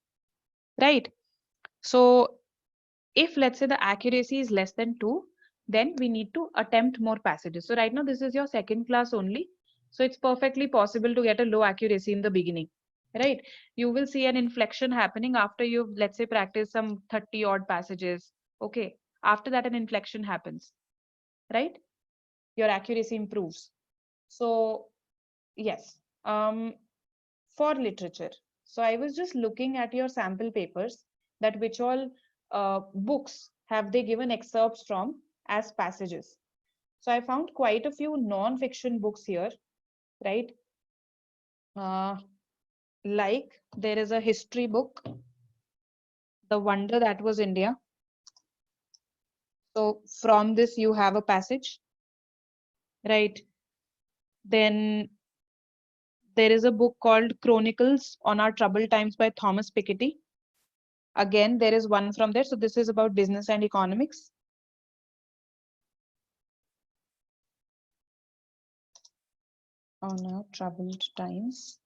right? So if let's say the accuracy is less than 2, then we need to attempt more passages. So right now this is your second class only. So it's perfectly possible to get a low accuracy in the beginning, right? You will see an inflection happening after you've, let's say, practiced some 30 odd passages. Okay. After that, an inflection happens, right? Your accuracy improves. So yes, for literature. So I was just looking at your sample papers, that which all books have they given excerpts from as passages. So I found quite a few non-fiction books here, right? Uh, like there is a history book, The Wonder That Was India. So from this you have a passage, right? Then there is a book called Chronicles on Our Troubled Times by Thomas Piketty. Again, there is one from there. So this is about business and economics. On our troubled times.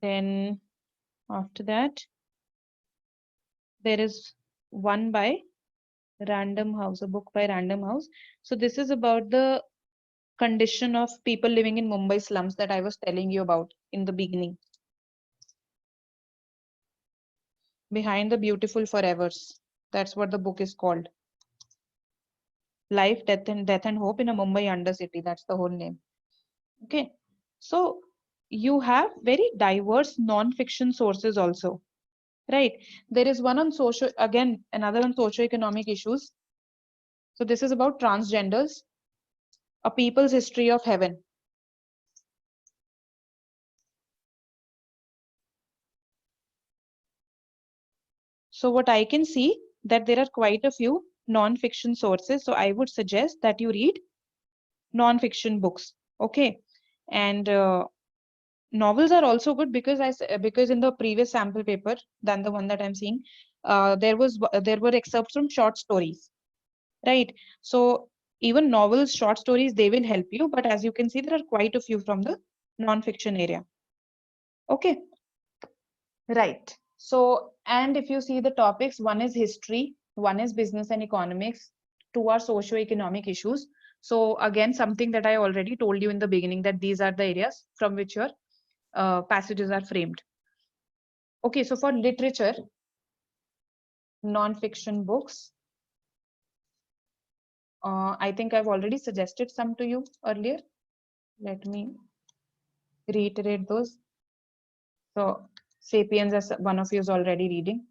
Then after that, there is one by Random House, a book by Random House. So this is about the condition of people living in Mumbai slums that I was telling you about in the beginning. Behind the Beautiful Forevers. That's what the book is called. Life, Death and Hope in a Mumbai Undercity. That's the whole name. Okay. So you have very diverse non-fiction sources also, right? There is one on social, again, another on socio-economic issues. So this is about transgenders, a people's history of heaven. So what I can see that there are quite a few non-fiction sources. So I would suggest that you read non-fiction books. Okay. And novels are also good because because in the previous sample paper than the one that I'm seeing, there were excerpts from short stories, right? So even novels, short stories, they will help you. But as you can see, there are quite a few from the non-fiction area. Okay, right. So, and if you see the topics, one is history, one is business and economics, two are socio-economic issues. So again, something that I already told you in the beginning, that these are the areas from which your passages are framed. Okay, so for literature, non-fiction books, I think I've already suggested some to you earlier. Let me reiterate those. So Sapiens, as one of you is already reading.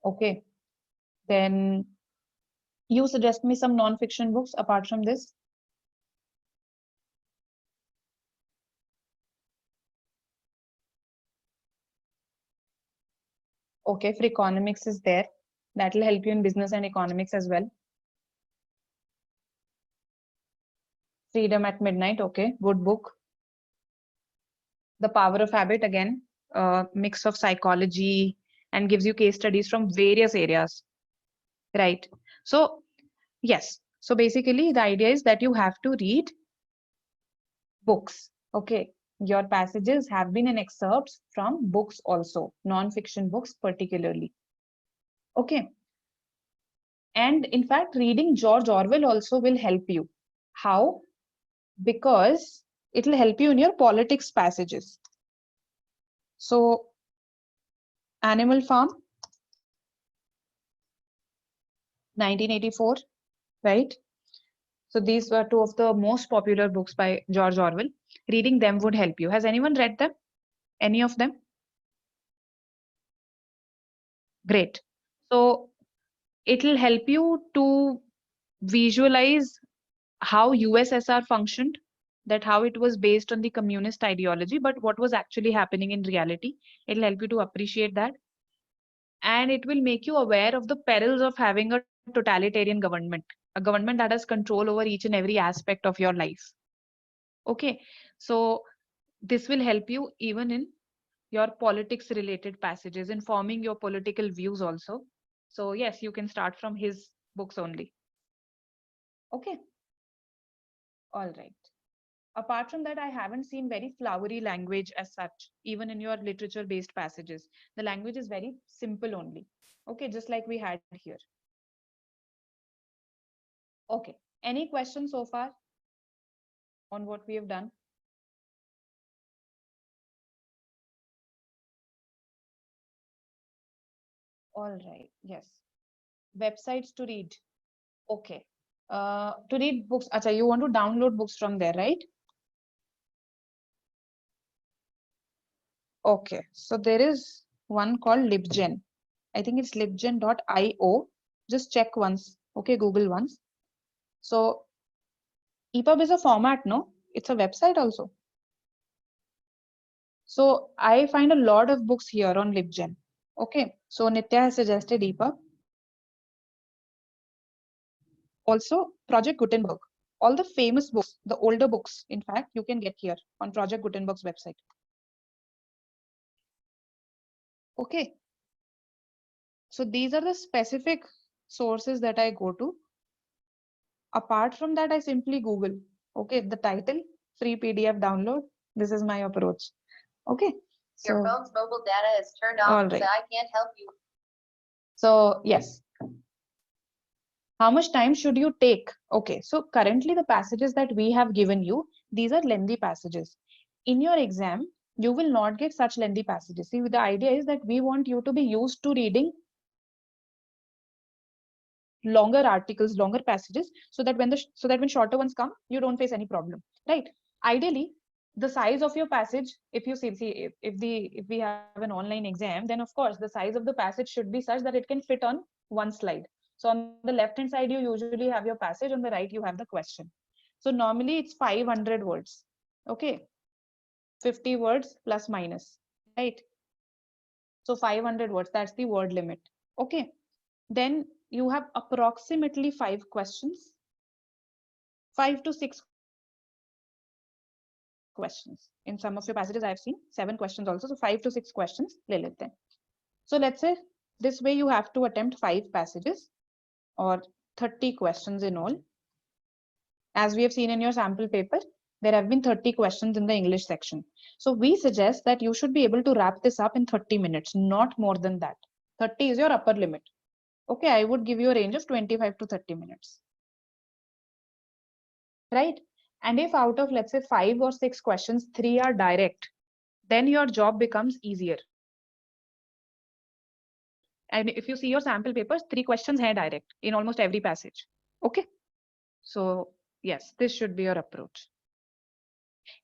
Okay, then you suggest me some non-fiction books apart from this. Okay, for economics is there. That will help you in business and economics as well. Freedom at Midnight. Okay, good book. The Power of Habit, again, mix of psychology and gives you case studies from various areas. Right. So, yes. So basically, the idea is that you have to read books. Okay. Your passages have been in excerpts from books also, non-fiction books particularly. Okay. And in fact, reading George Orwell also will help you. How? Because it will help you in your politics passages. So, Animal Farm, 1984, right? So these were two of the most popular books by George Orwell. Reading them would help you. Has anyone read them? Any of them? Great. So it'll help you to visualize how USSR functioned, that how it was based on the communist ideology, but what was actually happening in reality. It'll help you to appreciate that. And it will make you aware of the perils of having a totalitarian government, a government that has control over each and every aspect of your life. Okay. So this will help you even in your politics related passages, in forming your political views also. So yes, you can start from his books only. Okay. All right. Apart from that, I haven't seen very flowery language as such, even in your literature based passages. The language is very simple only. Okay, just like we had here. Okay. Any questions so far on what we have done? All right. Yes. Websites to read. Okay. To read books. Acha, you want to download books from there, right? Okay. So there is one called LibGen. I think it's libgen.io. Just check once. Okay, Google once. So EPUB is a format, no? It's a website also. So I find a lot of books here on LibGen. Okay. So Nitya has suggested EPUB. Also, Project Gutenberg. All the famous books, the older books, in fact, you can get here on Project Gutenberg's website. Okay. So these are the specific sources that I go to. Apart from that, I simply Google. Okay, the title, free PDF download. This is my approach. Okay. Your phone's mobile data is turned off, so I can't help you. So yes. How much time should you take? Okay, so currently the passages that we have given you, these are lengthy passages. In your exam, you will not get such lengthy passages. See, the idea is that we want you to be used to reading longer articles, longer passages, so that when shorter ones come, you don't face any problem, right? Ideally, the size of your passage, if you see if we have an online exam, then of course the size of the passage should be such that it can fit on one slide. So on the left hand side, you usually have your passage, on the right you have the question. So normally it's 500 words. Okay, 50 words plus minus, right? So 500 words, that's the word limit. Okay, then you have approximately 5 questions, 5 to 6 questions. In some of your passages, I have seen 7 questions also. So 5 to 6 questions, So let's say this way you have to attempt 5 passages or 30 questions in all. As we have seen in your sample paper, there have been 30 questions in the English section. So we suggest that you should be able to wrap this up in 30 minutes, not more than that. 30 is your upper limit. Okay, I would give you a range of 25 to 30 minutes. Right? And if out of, let's say, 5 or 6 questions, 3 are direct, then your job becomes easier. And if you see your sample papers, 3 questions are direct in almost every passage. Okay. So yes, this should be your approach.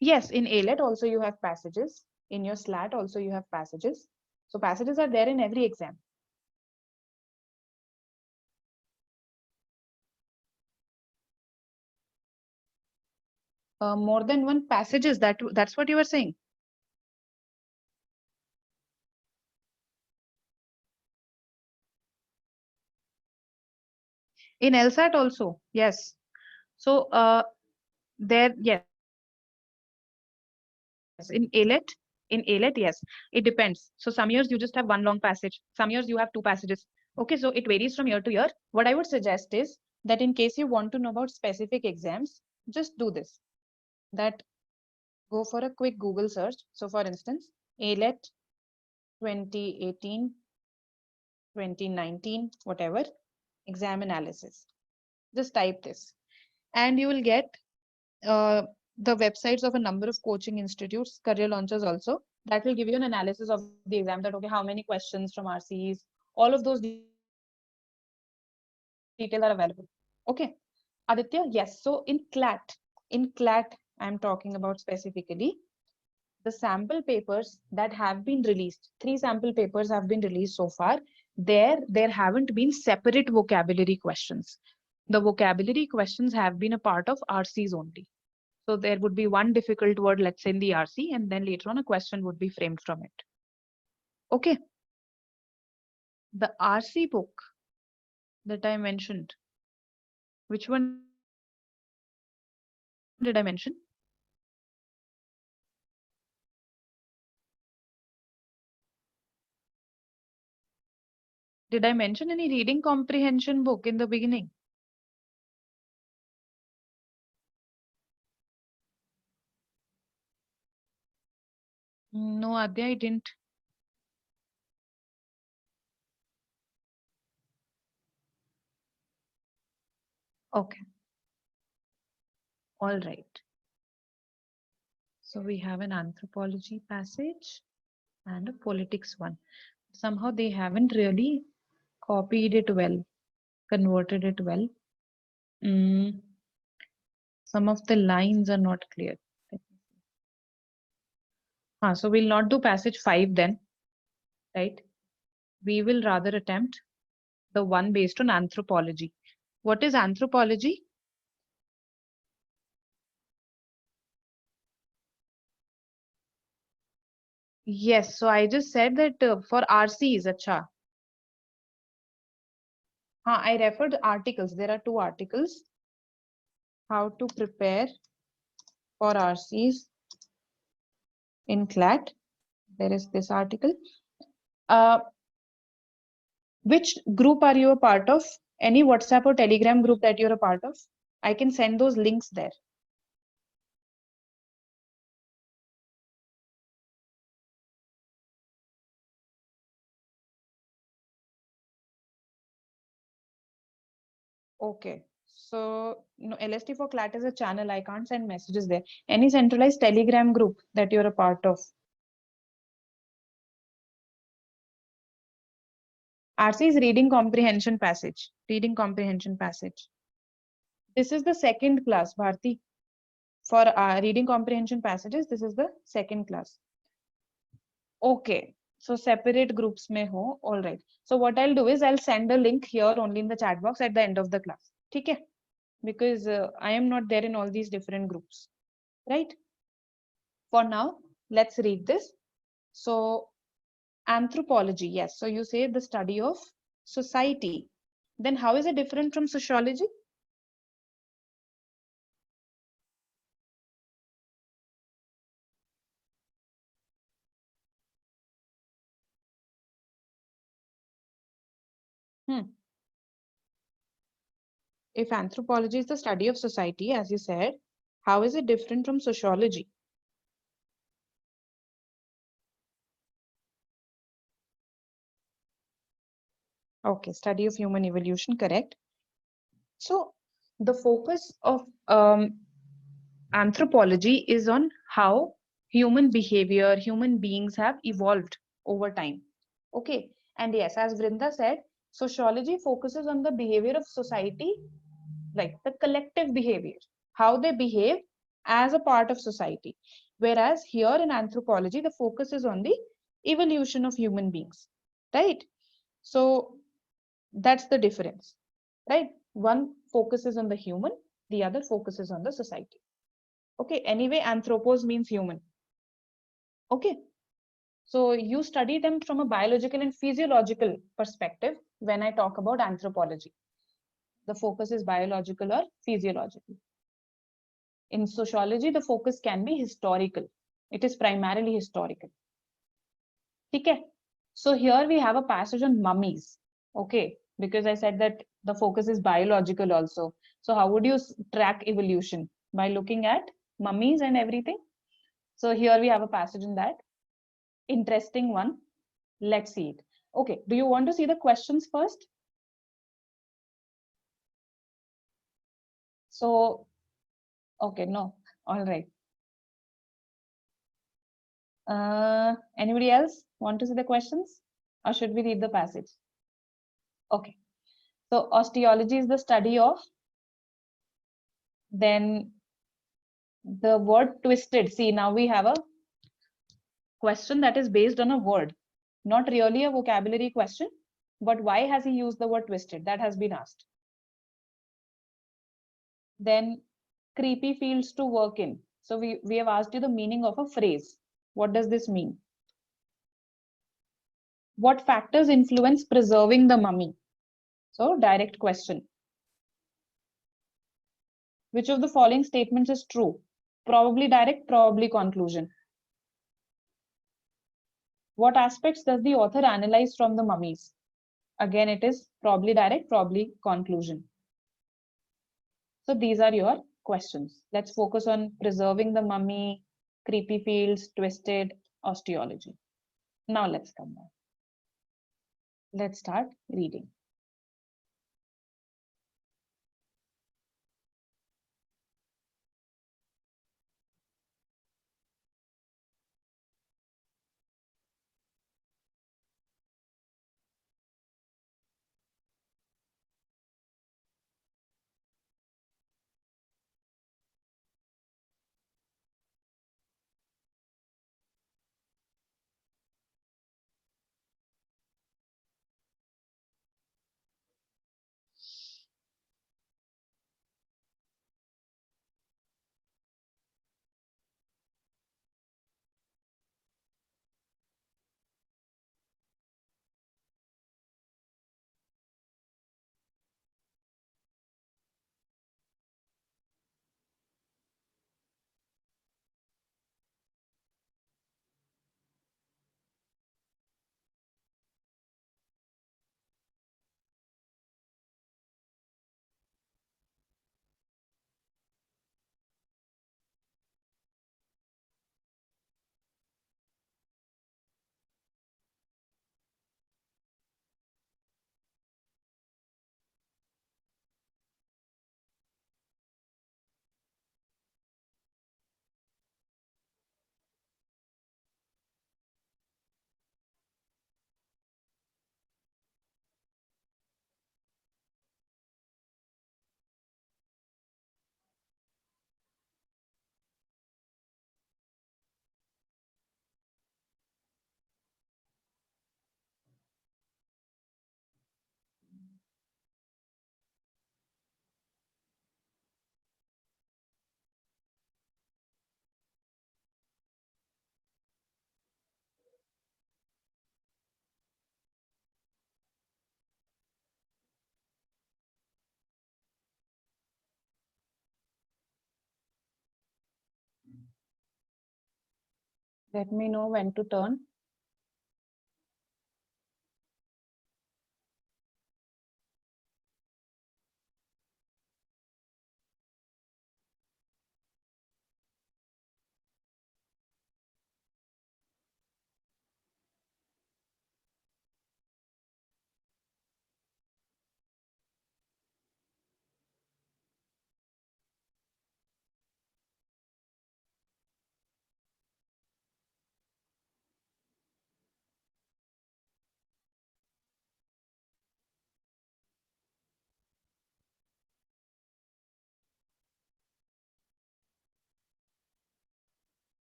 Yes, in ALET also you have passages. In your SLAT also you have passages. So passages are there in every exam. More than one passages, that's what you were saying. In LSAT also, yes. So there, yes, in ALET, yes, it depends. So some years you just have one long passage, some years you have two passages. Okay, so it varies from year to year. What I would suggest is that in case you want to know about specific exams, just do this. That go for a quick Google search. So for instance, ALET 2018, 2019, whatever, exam analysis. Just type this and you will get uh, the websites of a number of coaching institutes, career launches also. That will give you an analysis of the exam that, okay, how many questions from RCs, all of those details are available. Okay. Aditya, yes. So in CLAT, I'm talking about specifically the sample papers that have been released. 3 sample papers have been released so far. There haven't been separate vocabulary questions. The vocabulary questions have been a part of RCs only. So there would be one difficult word, let's say in the RC, and then later on a question would be framed from it. Okay. The RC book that I mentioned, which one did I mention? Did I mention any reading comprehension book in the beginning? No, Adya, I didn't. Okay, all right. So we have an anthropology passage and a politics one. Somehow they haven't really copied it well, converted it well. Mm, some of the lines are not clear. So we'll not do passage 5 then, right? We will rather attempt the one based on anthropology. What is anthropology? Yes, so I just said that for RCs, acha. I referred articles. There are 2 articles. How to prepare for RCs in CLAT. There is this article. Uh, which group are you a part of? Any WhatsApp or Telegram group that you're a part of? I can send those links there. Okay. So, no, LST for CLAT is a channel. I can't send messages there. Any centralized Telegram group that you're a part of? RC is reading comprehension passage. Reading comprehension passage. This is the second class, Bharti. For reading comprehension passages, this is the second class. Okay. So separate groups may ho. All right. So what I'll do is I'll send a link here only in the chat box at the end of the class. Okay. Because I am not there in all these different groups. Right. For now, let's read this. So anthropology. Yes. So you say the study of society. Then how is it different from sociology? Hmm. If anthropology is the study of society, as you said, how is it different from sociology? Okay, study of human evolution, correct. So the focus of anthropology is on how human behavior, human beings have evolved over time. Okay, and yes, as Vrinda said, sociology focuses on the behavior of society, like the collective behavior, how they behave as a part of society. Whereas here in anthropology, the focus is on the evolution of human beings, right? So that's the difference, right? One focuses on the human, the other focuses on the society. Okay, anyway, anthropos means human. Okay, so you study them from a biological and physiological perspective when I talk about anthropology. the focus is biological or physiological. In sociology, the focus can be historical. It is primarily historical. Okay. So here we have a passage on mummies. Okay. Because I said that the focus is biological also. So how would you track evolution? By looking at mummies and everything. So here we have a passage in that. Interesting one. Let's see it. Okay. Do you want to see the questions first? So, okay, no. All right. Anybody else want to see the questions? Or should we read the passage? Okay. So osteology is the study of, then the word twisted. See, now we have a question that is based on a word, not really a vocabulary question, but why has he used the word twisted? That has been asked. Then creepy fields to work in. So we have asked you the meaning of a phrase. What does this mean? What factors influence preserving the mummy? So direct question. Which of the following statements is true? Probably direct, probably conclusion. What aspects does the author analyze from the mummies? Again, it is probably direct, probably conclusion. So these are your questions. Let's focus on preserving the mummy, creepy fields, twisted, osteology. Now let's come back. Let's start reading. Let me know when to turn.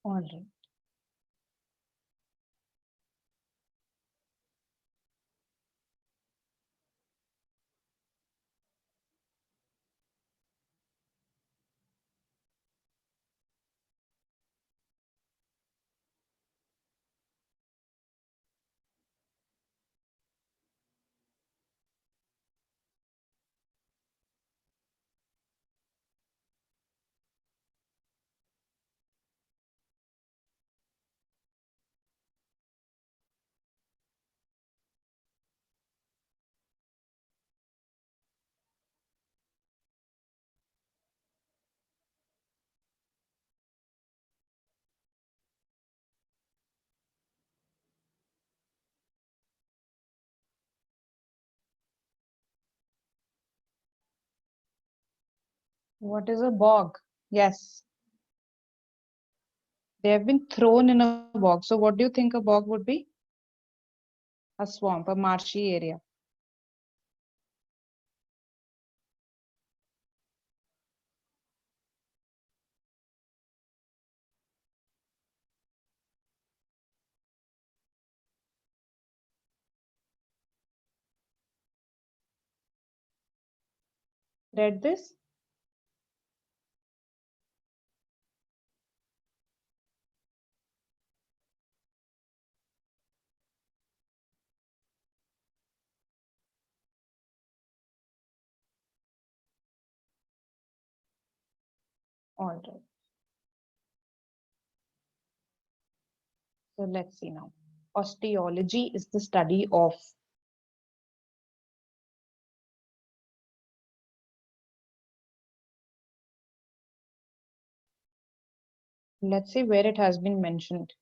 All right. What is a bog? Yes, they have been thrown in a bog. So what do you think a bog would be? A swamp, a marshy area. Read this? All right. So let's see now. Osteology is the study of. Let's see where it has been mentioned.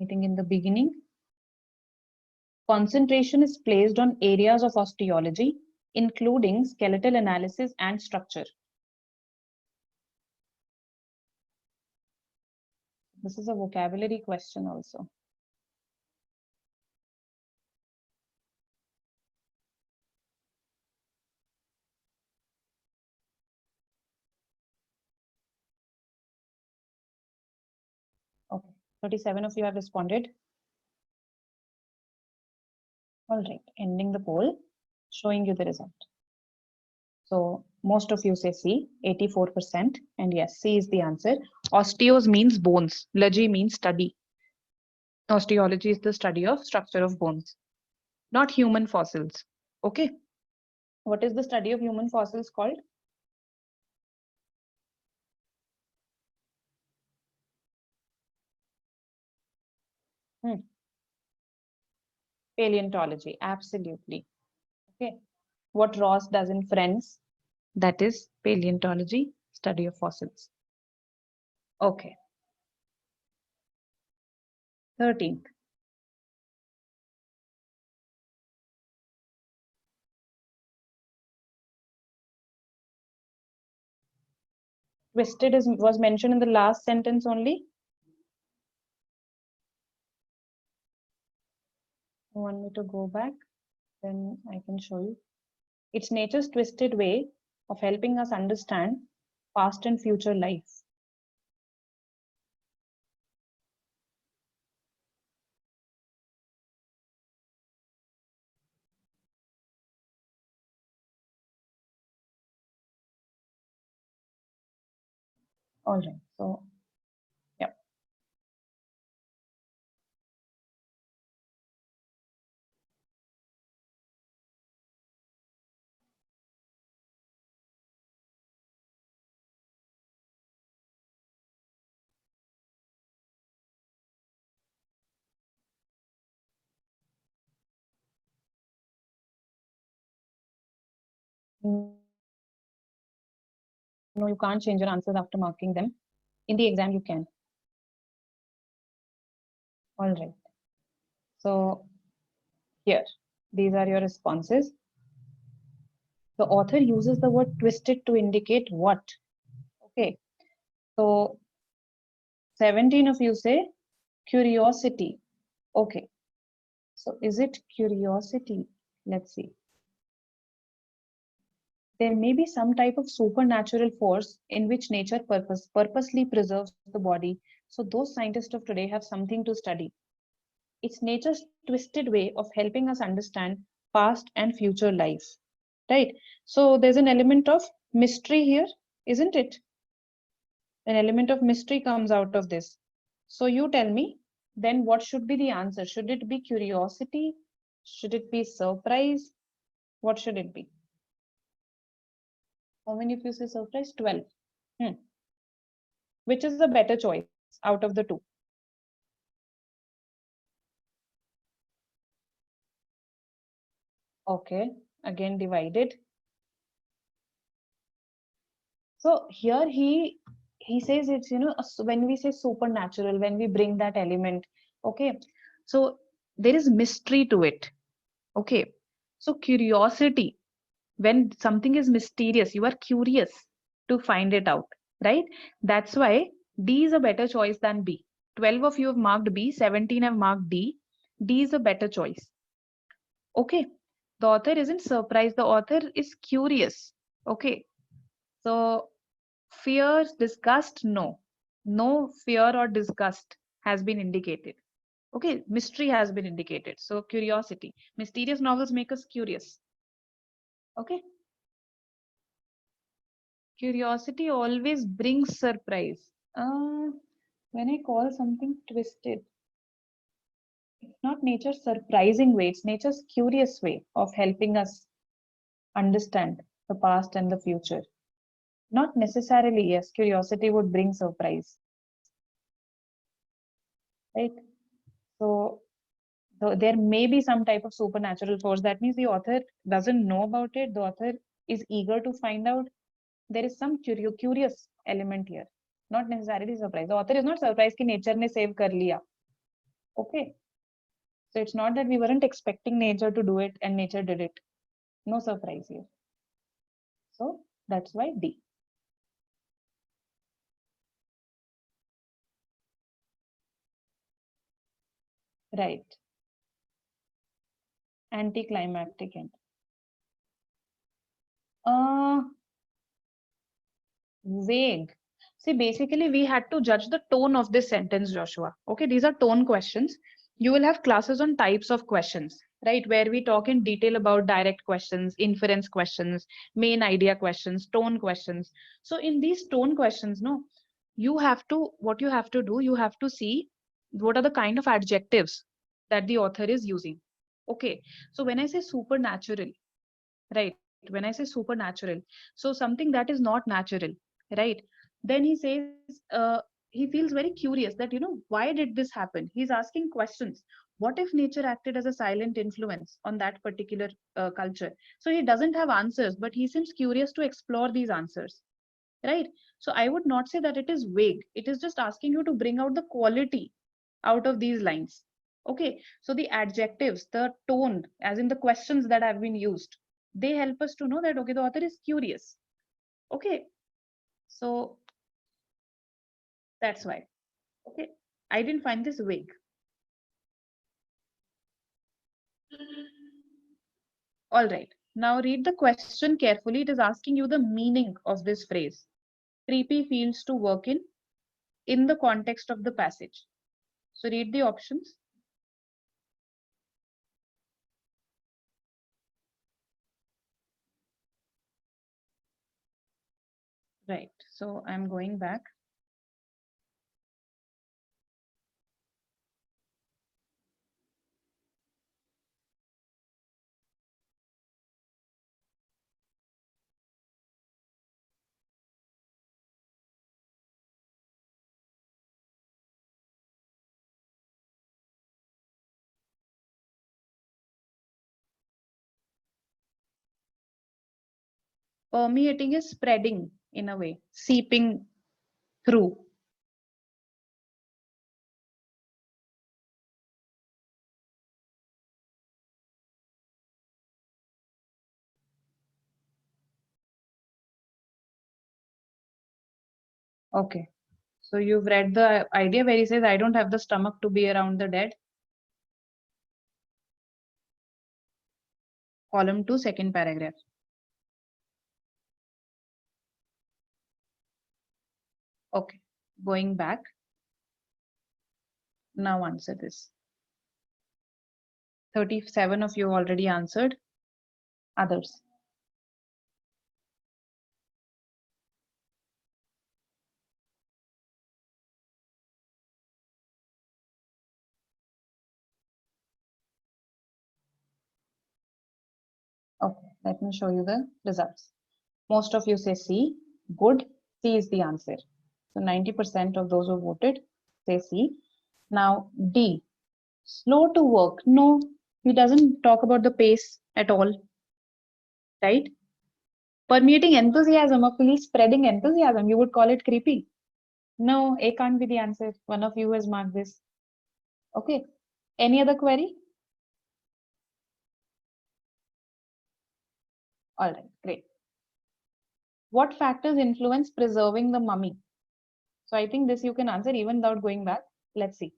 I think in the beginning, concentration is placed on areas of osteology, including skeletal analysis and structure. This is a vocabulary question also. Okay, 37 of you have responded. All right, ending the poll, showing you the result. So most of you say C, 84%, and yes, C is the answer. Osteos means bones, logy means study. Osteology is the study of structure of bones, not human fossils. Okay, what is the study of human fossils called? Hmm. Paleontology, absolutely. Okay, what Ross does in Friends, that is paleontology, study of fossils. Okay, 13th. Twisted was mentioned in the last sentence only. You want me to go back? Then I can show you. It's nature's twisted way of helping us understand past and future life. All right. So, yeah. No, you can't change your answers after marking them. In the exam, you can. All right. So, here, these are your responses. The author uses the word twisted to indicate what? Okay. So, 17 of you say curiosity. Okay. So, is it curiosity? Let's see. There may be some type of supernatural force in which nature purposely preserves the body. So those scientists of today have something to study. It's nature's twisted way of helping us understand past and future life. Right? So there's an element of mystery here, isn't it? An element of mystery comes out of this. So you tell me, then what should be the answer? Should it be curiosity? Should it be surprise? What should it be? How many of you say surprise? 12. Hmm. Which is the better choice out of the two? Okay, again divided. So here he says it's, when we say supernatural, when we bring that element, okay, so there is mystery to it. Okay, so curiosity, When something is mysterious, you are curious to find it out, right? That's why D is a better choice than B. 12 of you have marked B, 17 have marked D. D is a better choice. Okay. The author isn't surprised, the author is curious. Okay. So, fear, disgust, no. No fear or disgust has been indicated. Okay. Mystery has been indicated. So, curiosity. Mysterious novels make us curious. Okay. Curiosity always brings surprise. When I call something twisted, it's not nature's surprising way, it's nature's curious way of helping us understand the past and the future. Not necessarily, yes, curiosity would bring surprise, right? So, there may be some type of supernatural force. That means the author doesn't know about it, the author is eager to find out. There is some curious element here, not necessarily surprise. The author is not surprised कि nature ने save कर लिया. Okay. So it's not that we weren't expecting nature to do it and nature did it. No surprise here. So that's why D. Right. Anticlimactic end. Uh, Vague. See, basically, we had to judge the tone of this sentence, Joshua. Okay, these are tone questions. You will have classes on types of questions, right? Where we talk in detail about direct questions, inference questions, main idea questions, tone questions. So, in these tone questions, no, what you have to do, you have to see what are the kind of adjectives that the author is using. Okay, so when I say supernatural, right, when I say supernatural, so something that is not natural, right, then he says, he feels very curious that, why did this happen? He's asking questions. What if nature acted as a silent influence on that particular culture? So he doesn't have answers, but he seems curious to explore these answers, right? So I would not say that it is vague, it is just asking you to bring out the quality out of these lines. Okay, so the adjectives, the tone, as in the questions that have been used, they help us to know that, okay, the author is curious. Okay, so that's why. Okay, I didn't find this vague. All right, now read the question carefully. It is asking you the meaning of this phrase. Creepy fields to work in the context of the passage. So read the options. Right, so I'm going back. Permeating is spreading in a way, seeping through. Okay. So you've read the idea where he says, I don't have the stomach to be around the dead. Column 2, second paragraph. Okay. Going back. Now answer this. 37 of you already answered. Others. Okay. Let me show you the results. Most of you say C. Good. C is the answer. So 90% of those who voted say C. Now D. Slow to work. No, he doesn't talk about the pace at all, right? Permeating enthusiasm, or fully spreading enthusiasm, you would call it creepy. No, A can't be the answer. One of you has marked this. Okay. Any other query? All right, great. What factors influence preserving the mummy? So I think this you can answer even without going back. Let's see.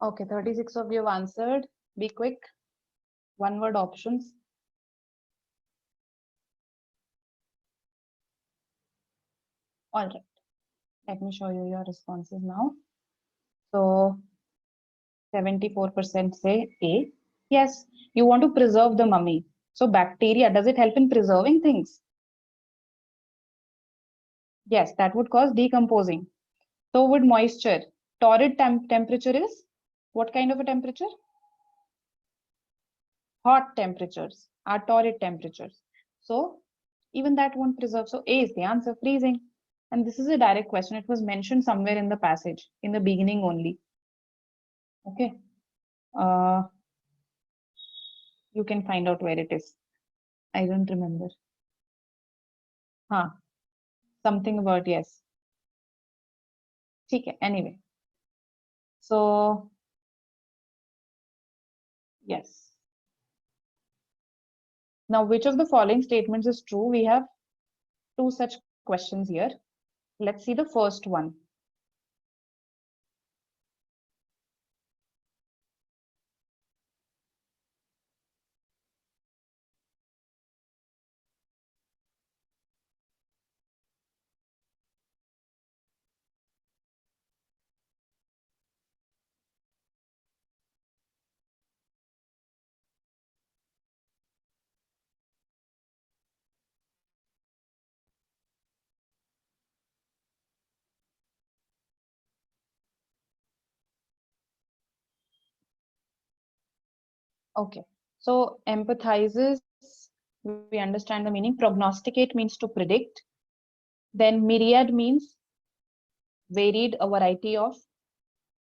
Okay, 36 of you have answered. Be quick. One word options. All right. Let me show you your responses now. So 74% say A. Yes, you want to preserve the mummy. So bacteria, does it help in preserving things? Yes, that would cause decomposing. So would moisture. Torrid temperature is what kind of a temperature? Hot temperatures are torrid temperatures. So even that won't preserve. So A is the answer, freezing. And this is a direct question. It was mentioned somewhere in the passage, in the beginning only. Okay. You can find out where it is. I don't remember. Huh. Something about yes. Okay. Anyway. So yes. Now, which of the following statements is true? We have two such questions here. Let's see the first one. Okay. So empathizes, we understand the meaning. Prognosticate means to predict. Then myriad means varied, a variety of.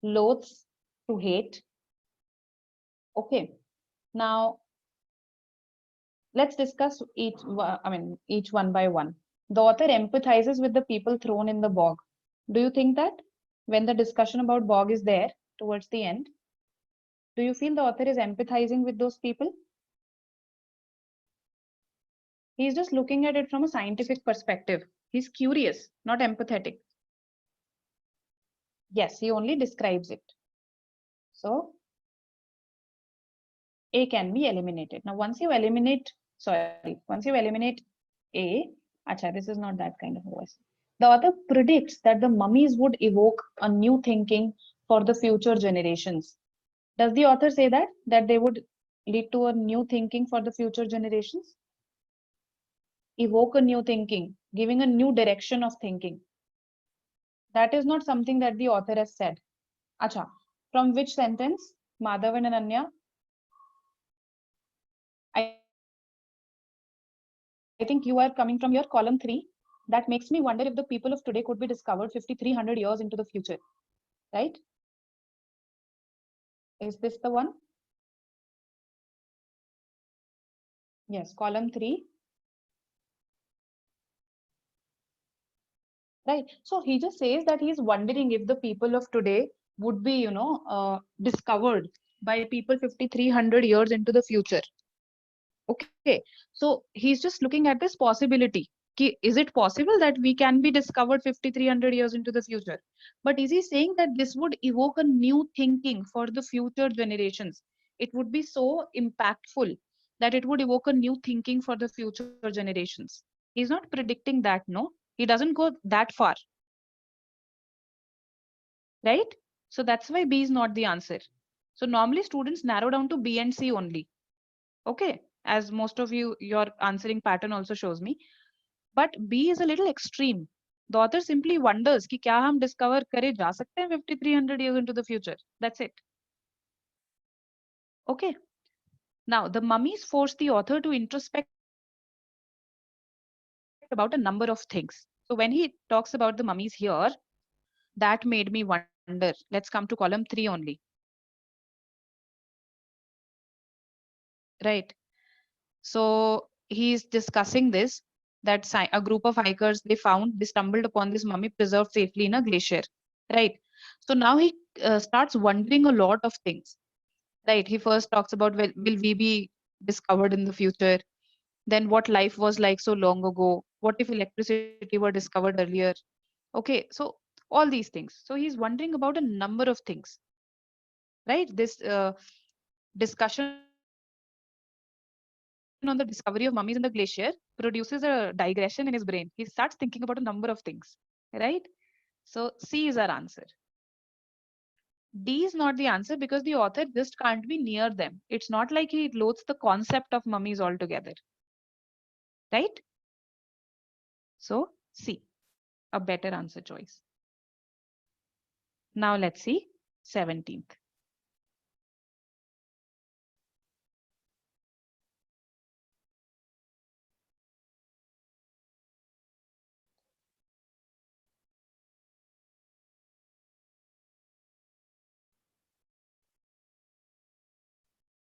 Loaths, to hate. Okay. Now let's discuss each one by one. The author empathizes with the people thrown in the bog. Do you think that when the discussion about bog is there towards the end, do you feel the author is empathizing with those people? He's just looking at it from a scientific perspective. He's curious, not empathetic. Yes, he only describes it. So A can be eliminated. Now, once you eliminate A, acha, this is not that kind of a voice. The author predicts that the mummies would evoke a new thinking for the future generations. Does the author say that they would lead to a new thinking for the future generations? Evoke a new thinking, giving a new direction of thinking. That is not something that the author has said. Acha, from which sentence? Madhav and Ananya? I think you are coming from your column 3. That makes me wonder if the people of today could be discovered 5,300 years into the future. Right? Is this the one? Yes, column 3. Right. So he just says that he's wondering if the people of today would be, discovered by people 5,300 years into the future. Okay. So he's just looking at this possibility. Is it possible that we can be discovered 5,300 years into the future? But is he saying that this would evoke a new thinking for the future generations? It would be so impactful that it would evoke a new thinking for the future generations. He's not predicting that, no. He doesn't go that far, right? So that's why B is not the answer. So normally students narrow down to B and C only. Okay. As most of you, your answering pattern also shows me. But B is a little extreme. The author simply wonders कि क्या हम discover करे जा सकते हैं 5300 years into the future. That's it. Okay. Now, the mummies force the author to introspect about a number of things. So when he talks about the mummies here, that made me wonder. Let's come to column 3 only. Right. So he's discussing this, that a group of hikers, they stumbled upon this mummy preserved safely in a glacier. Right. So now he starts wondering a lot of things. Right. He first talks about, well, will we be discovered in the future? Then what life was like so long ago? What if electricity were discovered earlier? Okay. So all these things. So he's wondering about a number of things. Right. This discussion on the discovery of mummies in the glacier produces a digression in his brain. He starts thinking about a number of things, right? So C is our answer. D is not the answer because the author just can't be near them. It's not like he loathes the concept of mummies altogether, right? So C, a better answer choice. Now let's see 17th.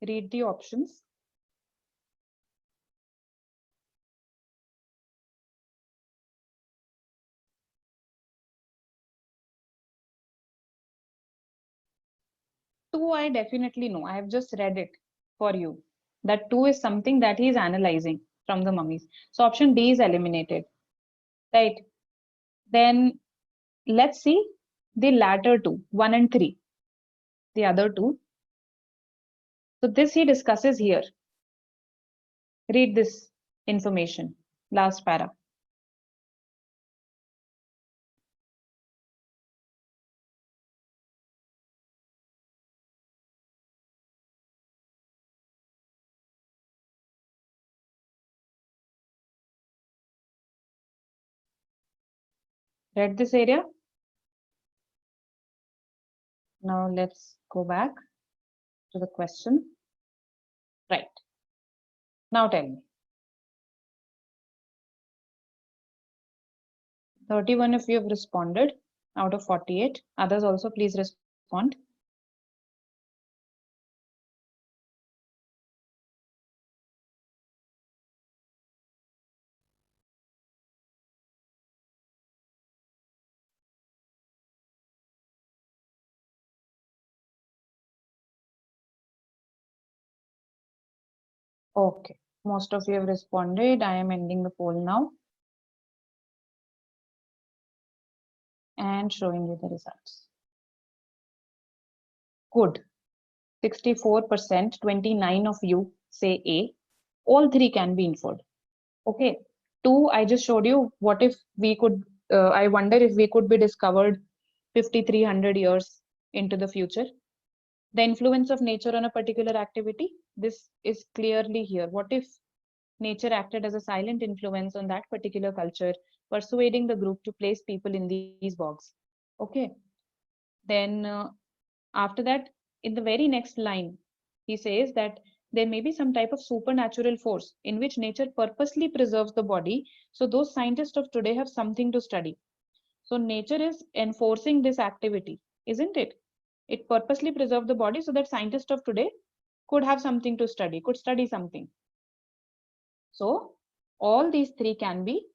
Read the options. Two, I definitely know. I have just read it for you. That two is something that he is analyzing from the mummies. So option D is eliminated, right? Then let's see the latter two, 1 and 3, the other two. So this he discusses here. Read this information, last para. Read this area. Now let's go back to the question. Right. Now tell me. 31 if you have responded out of 48. Others also please respond. Okay. Most of you have responded. I am ending the poll now and showing you the results. Good. 64%, 29 of you say A. All three can be inferred. Okay. Two, I just showed you what if we could, I wonder if we could be discovered 5,300 years into the future. The influence of nature on a particular activity, this is clearly here. What if nature acted as a silent influence on that particular culture, persuading the group to place people in these bogs? Okay. Then after that, in the very next line, he says that there may be some type of supernatural force in which nature purposely preserves the body. So those scientists of today have something to study. So nature is enforcing this activity, isn't it? It purposely preserved the body so that scientists of today could have something to study, could study something. So all these three can be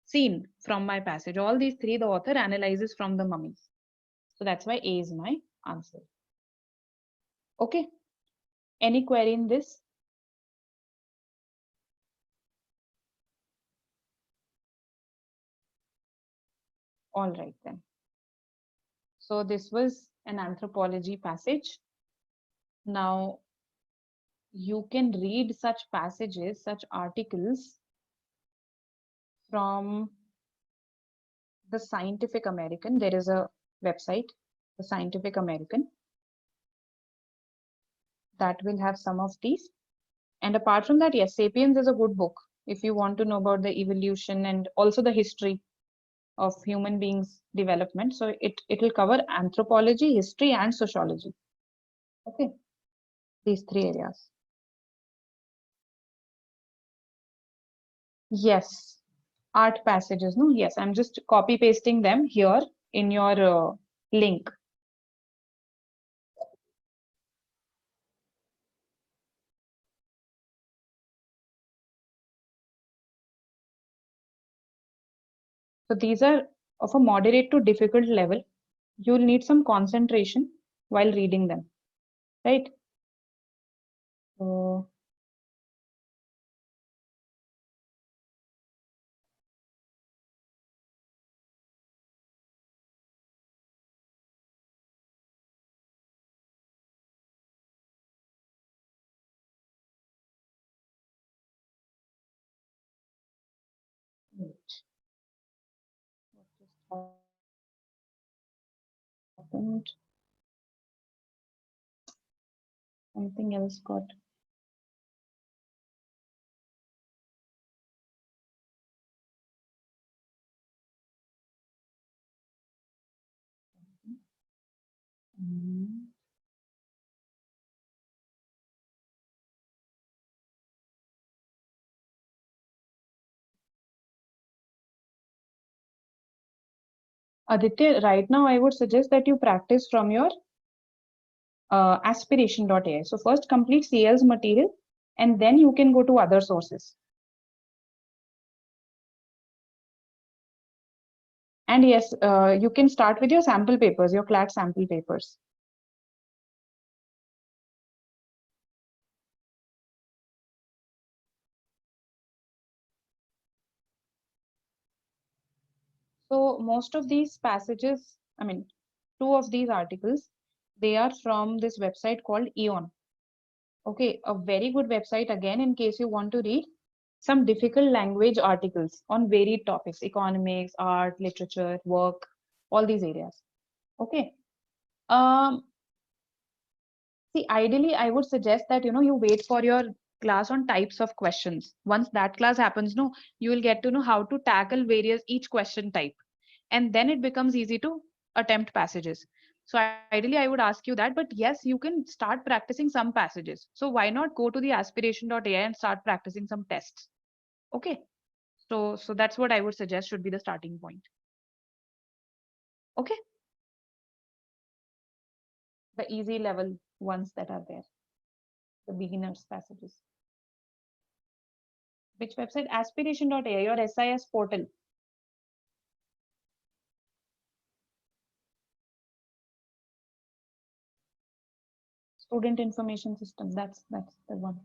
seen from my passage. All these three the author analyzes from the mummies. So that's why A is my answer. Okay. Any query in this? All right then. So this was an anthropology passage. Now You can read such passages, such articles from the Scientific American. There is a website, the Scientific American, that will have some of these. And apart from that, yes, Sapiens is a good book if you want to know about the evolution and also the history of human beings' development. So it will cover anthropology, history, and sociology. Okay, these three areas. Yes, art passages. No, yes, I'm just copy pasting them here in your link. So these are of a moderate to difficult level. You'll need some concentration while reading them, right? So, wait, what just happened? Something else got. Mm. Aditya, right now I would suggest that you practice from your aspiration.ai. So first complete CL's material and then you can go to other sources. And yes, you can start with your sample papers, your CLAT sample papers. So most of these passages, I mean, two of these articles, they are from this website called Eon. Okay, a very good website again in case you want to read some difficult language articles on varied topics, economics, art, literature, work, all these areas. Okay. Um, See, ideally, I would suggest that you wait for your class on types of questions. Once that class happens, no, you will get to know how to tackle various each question type, and then it becomes easy to attempt passages. So ideally, I would ask you that. But yes, you can start practicing some passages. So why not go to the aspiration.ai and start practicing some tests? Okay. So that's what I would suggest should be the starting point. Okay, the easy level ones that are there, the beginners passages. Which website? Aspiration.ai, your SIS portal. Student information system. That's the one.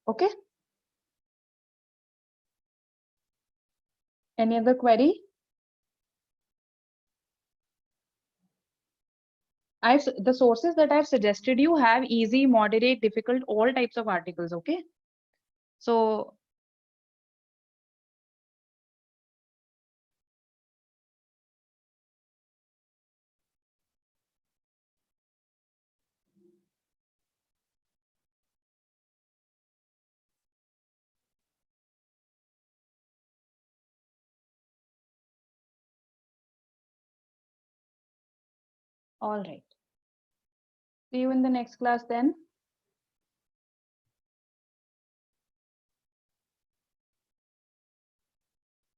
Okay. Any other query? I've the sources that I've suggested you have easy, moderate, difficult, all types of articles. Okay. So all right. See you in the next class then.